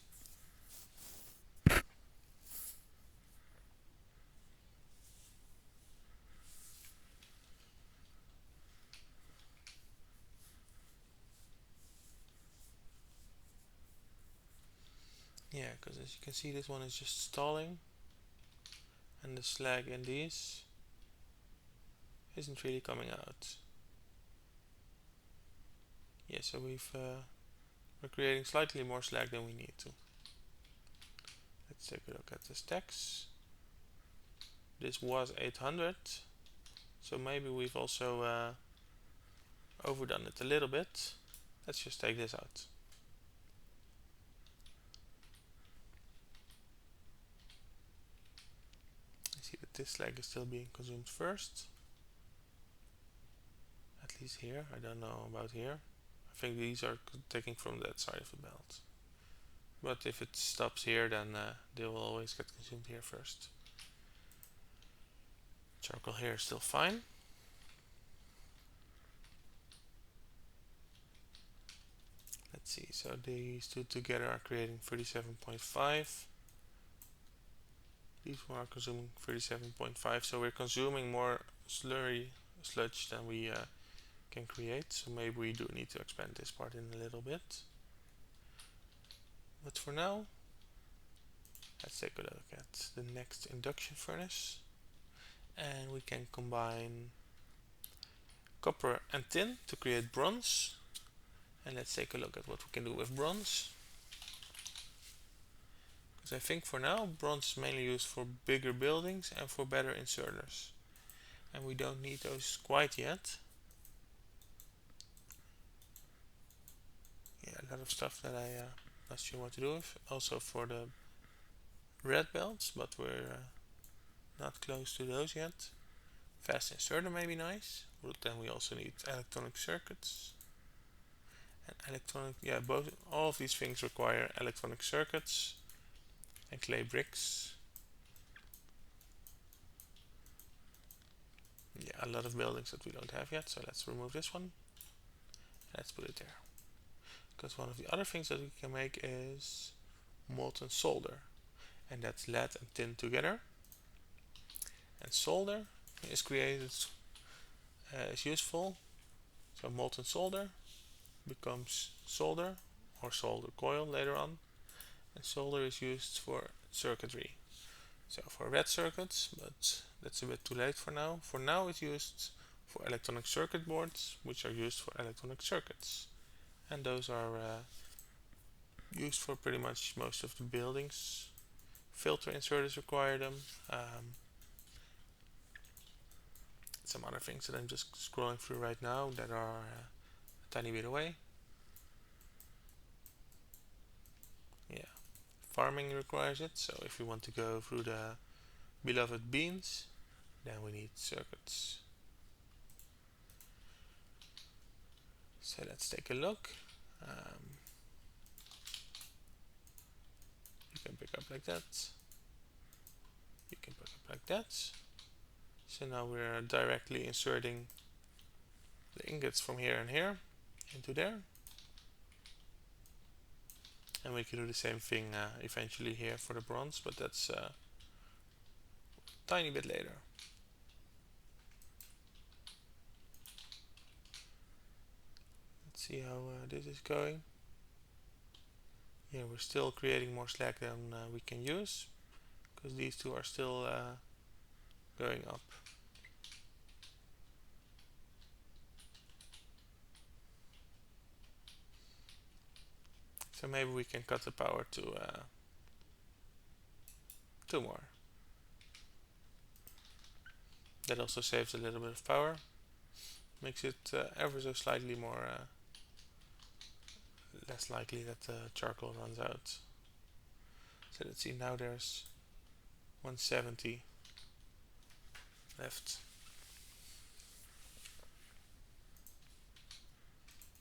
Yeah, because as you can see, this one is just stalling, and the slag in these isn't really coming out. Yeah, so we're creating slightly more slag than we need to. Let's take a look at the stacks. This was 800, so maybe we've also overdone it a little bit. Let's just take this out. I see that this slag is still being consumed first. At least here, I don't know about here. I think these are taking from that side of the belt. But if it stops here, then they will always get consumed here first. Charcoal here is still fine. Let's see, so these two together are creating 37.5. These one are consuming 37.5, so we're consuming more sludge than we can create, so maybe we do need to expand this part in a little bit. But for now, let's take a look at the next induction furnace, and we can combine copper and tin to create bronze. And let's take a look at what we can do with bronze, because I think for now bronze is mainly used for bigger buildings and for better inserters, and we don't need those quite yet. Yeah, a lot of stuff that I not sure what to do with. Also for the red belts, but we're not close to those yet. Fast inserter may be nice, but then we also need electronic circuits. And electronic, yeah, all of these things require electronic circuits and clay bricks. Yeah, a lot of buildings that we don't have yet, so let's remove this one. Let's put it there. Because one of the other things that we can make is molten solder, and that's lead and tin together. And solder is created, is useful. So molten solder becomes solder or solder coil later on, and solder is used for circuitry. So for red circuits, but that's a bit too late for now. For now it's used for electronic circuit boards, which are used for electronic circuits. And those are used for pretty much most of the buildings. Filter inserters require them. Some other things that I'm just scrolling through right now that are a tiny bit away. Yeah, farming requires it, so if we want to go through the beloved beans, then we need circuits. So let's take a look. You can pick up like that. You can pick up like that. So now we're directly inserting the ingots from here and here into there. And we can do the same thing eventually here for the bronze, but that's a tiny bit later. Let's see how this is going. Yeah, we're still creating more slag than we can use, because these two are still going up. So maybe we can cut the power to 2 more. That also saves a little bit of power, makes it ever so slightly more less likely that the charcoal runs out. So let's see, now there's 170 left.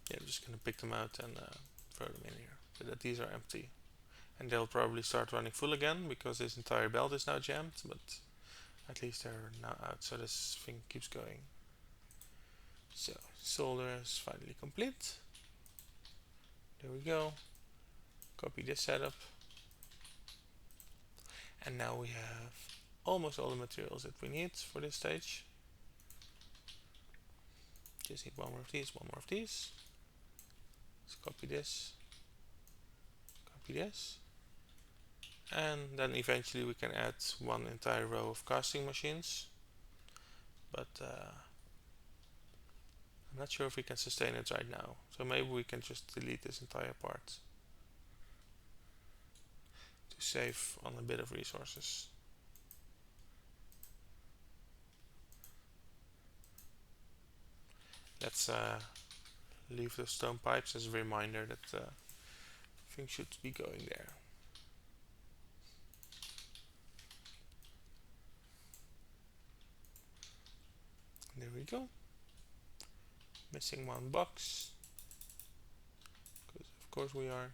Yeah, I'm just gonna pick them out and throw them in here, so that these are empty. And they'll probably start running full again, because this entire belt is now jammed, but at least they're now out, so this thing keeps going. So solder is finally complete. There we go. Copy this setup. And now we have almost all the materials that we need for this stage. Just need one more of these, one more of these. Let's copy this, copy this. And then eventually we can add one entire row of casting machines. But I'm not sure if we can sustain it right now. So maybe we can just delete this entire part to save on a bit of resources. Let's leave the stone pipes as a reminder that things should be going there. There we go. Missing one box, because of course we are.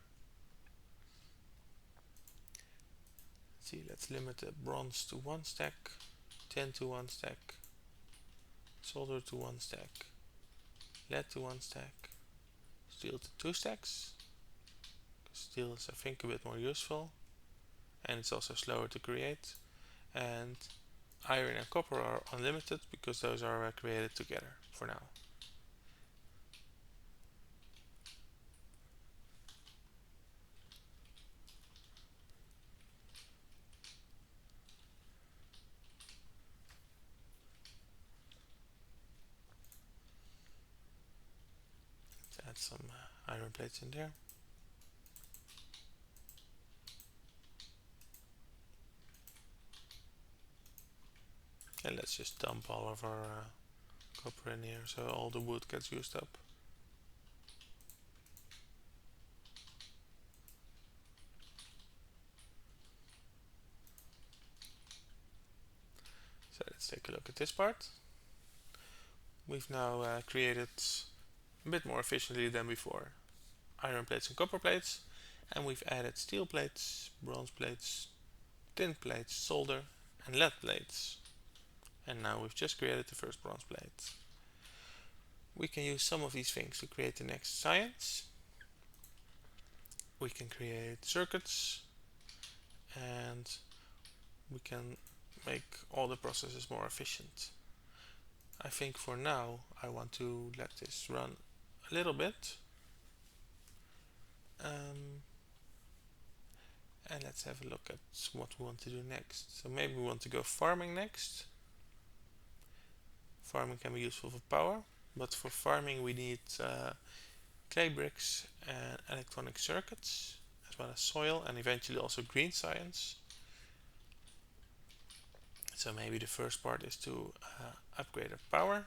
Let's see, let's limit the bronze to 1 stack, tin to 1 stack, solder to 1 stack, lead to 1 stack, steel to 2 stacks. Steel is I think a bit more useful, and it's also slower to create. And iron and copper are unlimited because those are created together for now. Let's add some iron plates in there. And let's just dump all of our copper in here so all the wood gets used up. So let's take a look at this part. We've now created a bit more efficiently than before iron plates and copper plates, and we've added steel plates, bronze plates, tin plates, solder and lead plates. And now we've just created the first bronze plate. We can use some of these things to create the next science. We can create circuits, and we can make all the processes more efficient. I think for now I want to let this run a little bit. And let's have a look at what we want to do next. So maybe we want to go farming next. Farming can be useful for power, but for farming we need clay bricks and electronic circuits, as well as soil and eventually also green science. So maybe the first part is to upgrade our power.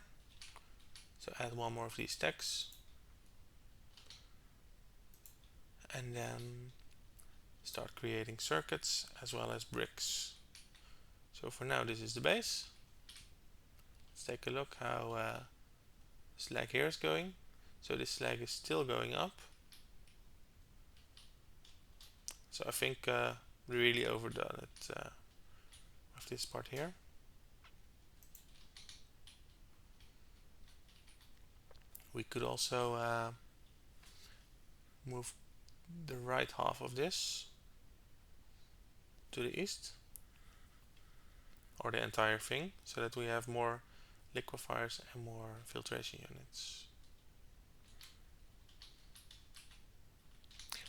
So add one more of these stacks. And then start creating circuits as well as bricks. So for now this is the base. Let's take a look how this slag here is going. So this slag is still going up. So I think we really overdone it with this part here. We could also move the right half of this to the east, or the entire thing, so that we have more liquefiers and more filtration units.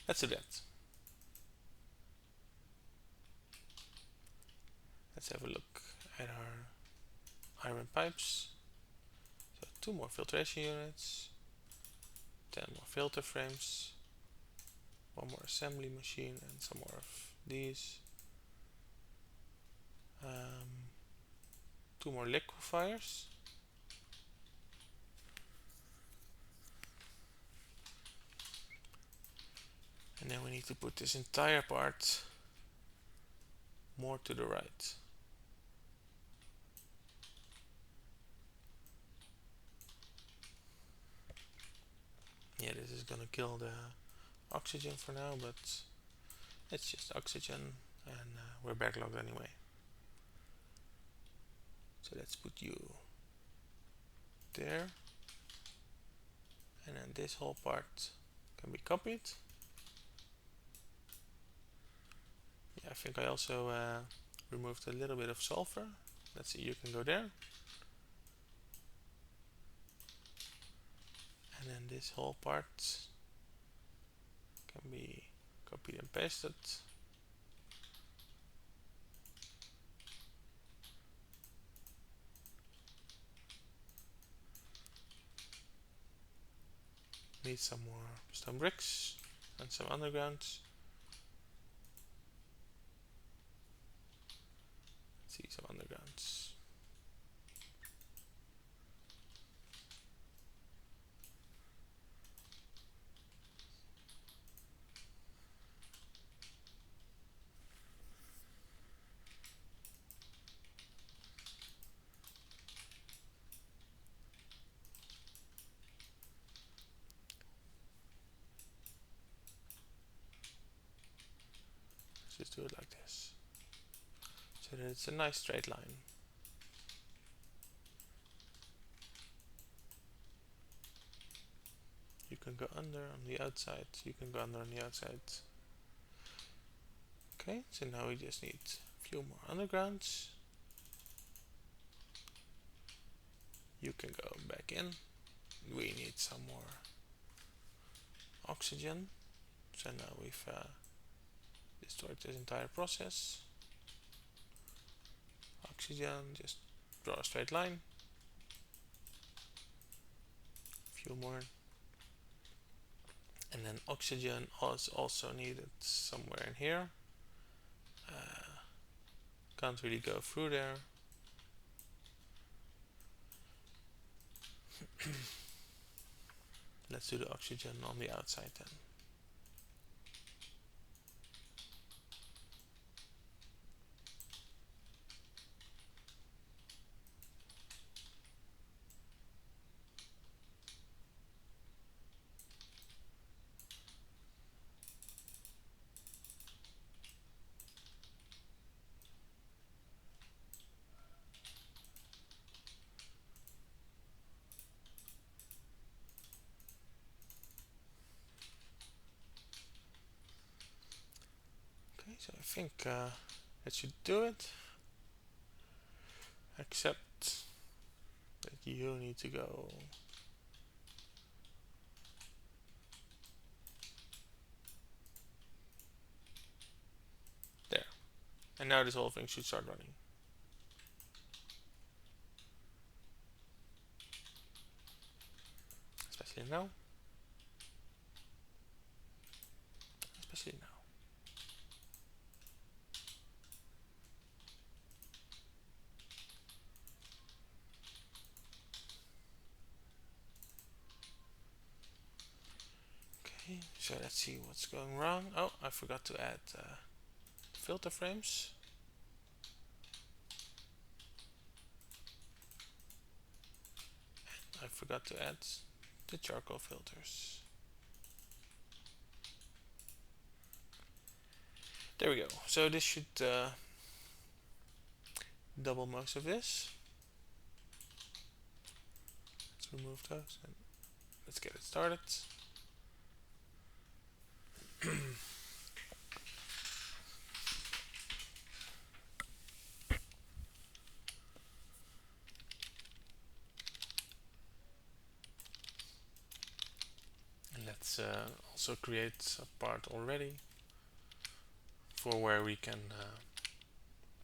Let's do that. Let's have a look at our iron pipes. So 2 more filtration units, 10 more filter frames, 1 more assembly machine and some more of these. 2 more liquefiers. And then we need to put this entire part more to the right. Yeah, this is gonna kill the oxygen for now, but it's just oxygen, and we're backlogged anyway. So let's put you there. And then this whole part can be copied. Yeah, I think I also removed a little bit of sulfur. Let's see, you can go there. And then this whole part can be copied and pasted. Need some more stone bricks and some undergrounds. Let's see some undergrounds. Let's just do it like this, so that it's a nice straight line. You can go under on the outside, you can go under on the outside. Okay, so now we just need a few more undergrounds. You can go back in. We need some more oxygen. So now we've destroyed this entire process. Oxygen, just draw a straight line. A few more. And then oxygen is also needed somewhere in here. Can't really go through there. Let's do the oxygen on the outside then. Okay, so I think that should do it. Except that you need to go there. And now this whole thing should start running. Especially now. Especially now. Okay, so let's see what's going wrong. Oh, I forgot to add filter frames. I forgot to add the charcoal filters. There we go. So this should double most of this. Let's remove those and let's get it started. And let's also create a part already for where we can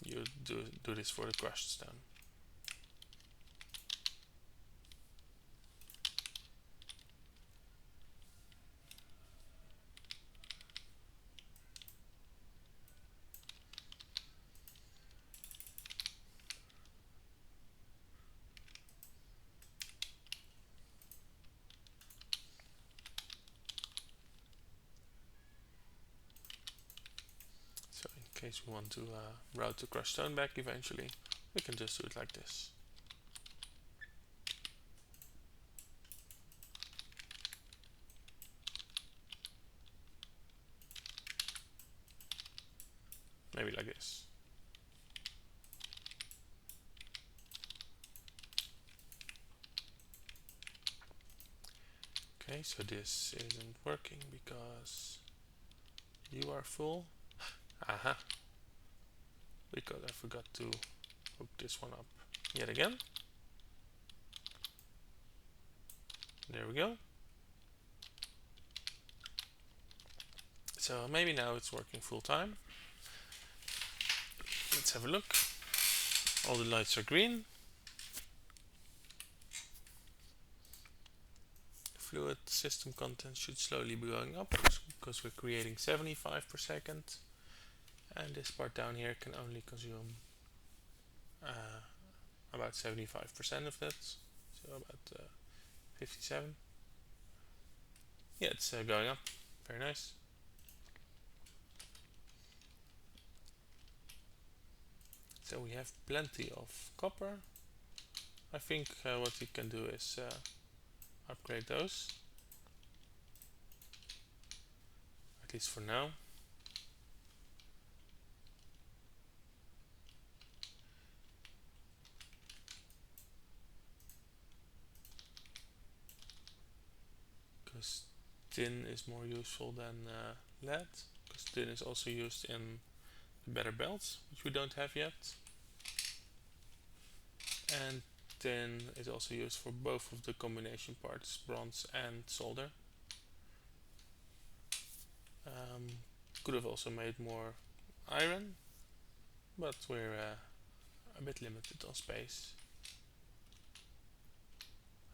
do this for the crushed stone. So in case we want to route the crushed stone back eventually, we can just do it like this. Maybe like this. Okay, so this isn't working because you are full. Aha, because I forgot to hook this one up yet again. There we go. So maybe now it's working full time. Let's have a look. All the lights are green. Fluid system content should slowly be going up because we're creating 75 per second. And this part down here can only consume about 75% of that. So about 57. Yeah, it's going up. Very nice. So we have plenty of copper. I think what we can do is upgrade those, at least for now. Because tin is more useful than lead, because tin is also used in the better belts, which we don't have yet. And tin is also used for both of the combination parts, bronze and solder. Could have also made more iron, but we're a bit limited on space.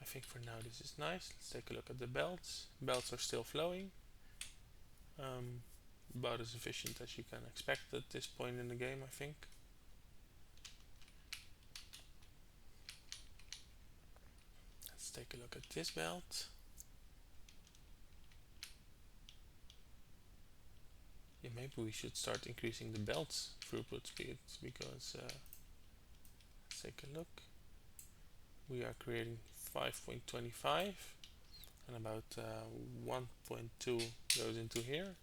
I think for now this is nice. Let's take a look at the belts. Belts are still flowing. About as efficient as you can expect at this point in the game, I think. Let's take a look at this belt. Yeah, maybe we should start increasing the belt's throughput speed because let's take a look. We are creating 5.25 and about 1.2 goes into here.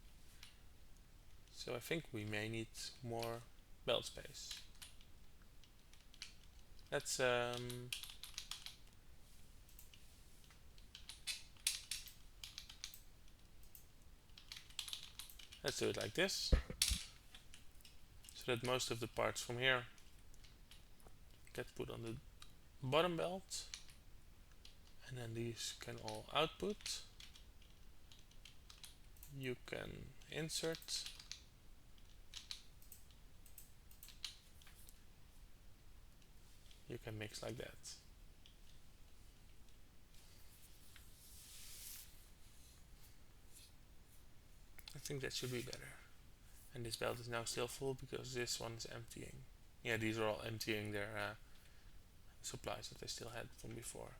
So I think we may need more belt space. Let's do it like this, so that most of the parts from here get put on the bottom belt, and then these can all output. You can insert, you can mix like that. I think that should be better. And this belt is now still full because this one is emptying. Yeah, these are all emptying their supplies that they still had from before.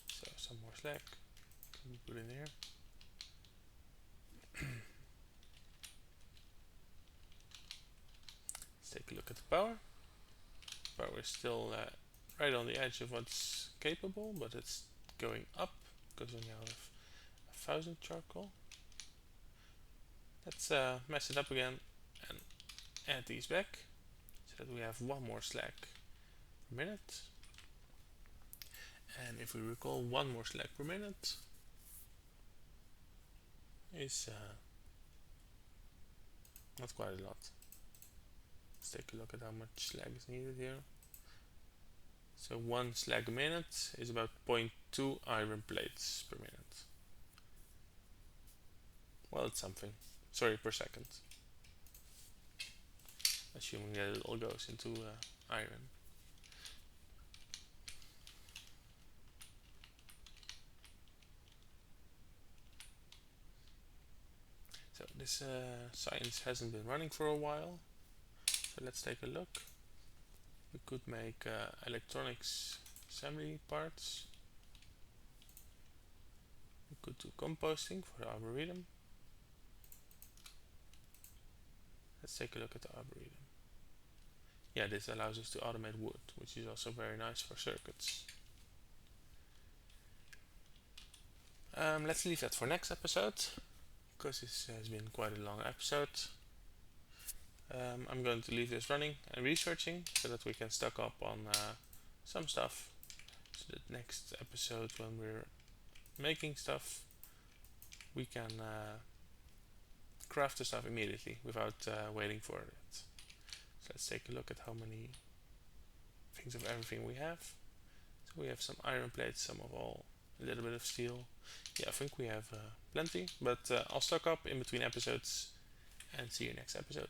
So some more slack can be put in here. Let's take a look at the power. Power is still right on the edge of what's capable, but it's going up because we now have 1000 charcoal. Let's mess it up again and add these back so that we have one more slack per minute. And if we recall, one more slack per minute is not quite a lot. Let's take a look at how much slag is needed here. So one slag a minute is about 0.2 iron plates per minute. Well, it's something. Sorry, per second. Assuming that it all goes into iron. So this science hasn't been running for a while. So let's take a look. We could make electronics assembly parts. We could do composting for the arboretum. Let's take a look at the arboretum. Yeah, this allows us to automate wood, which is also very nice for circuits. Let's leave that for next episode, because this has been quite a long episode. I'm going to leave this running and researching so that we can stock up on some stuff So the next episode, when we're making stuff, we can craft the stuff immediately without waiting for it. So let's take a look at how many things of everything we have. So we have some iron plates, some of all, a little bit of steel. Yeah, I think we have plenty, but I'll stock up in between episodes and see you next episode.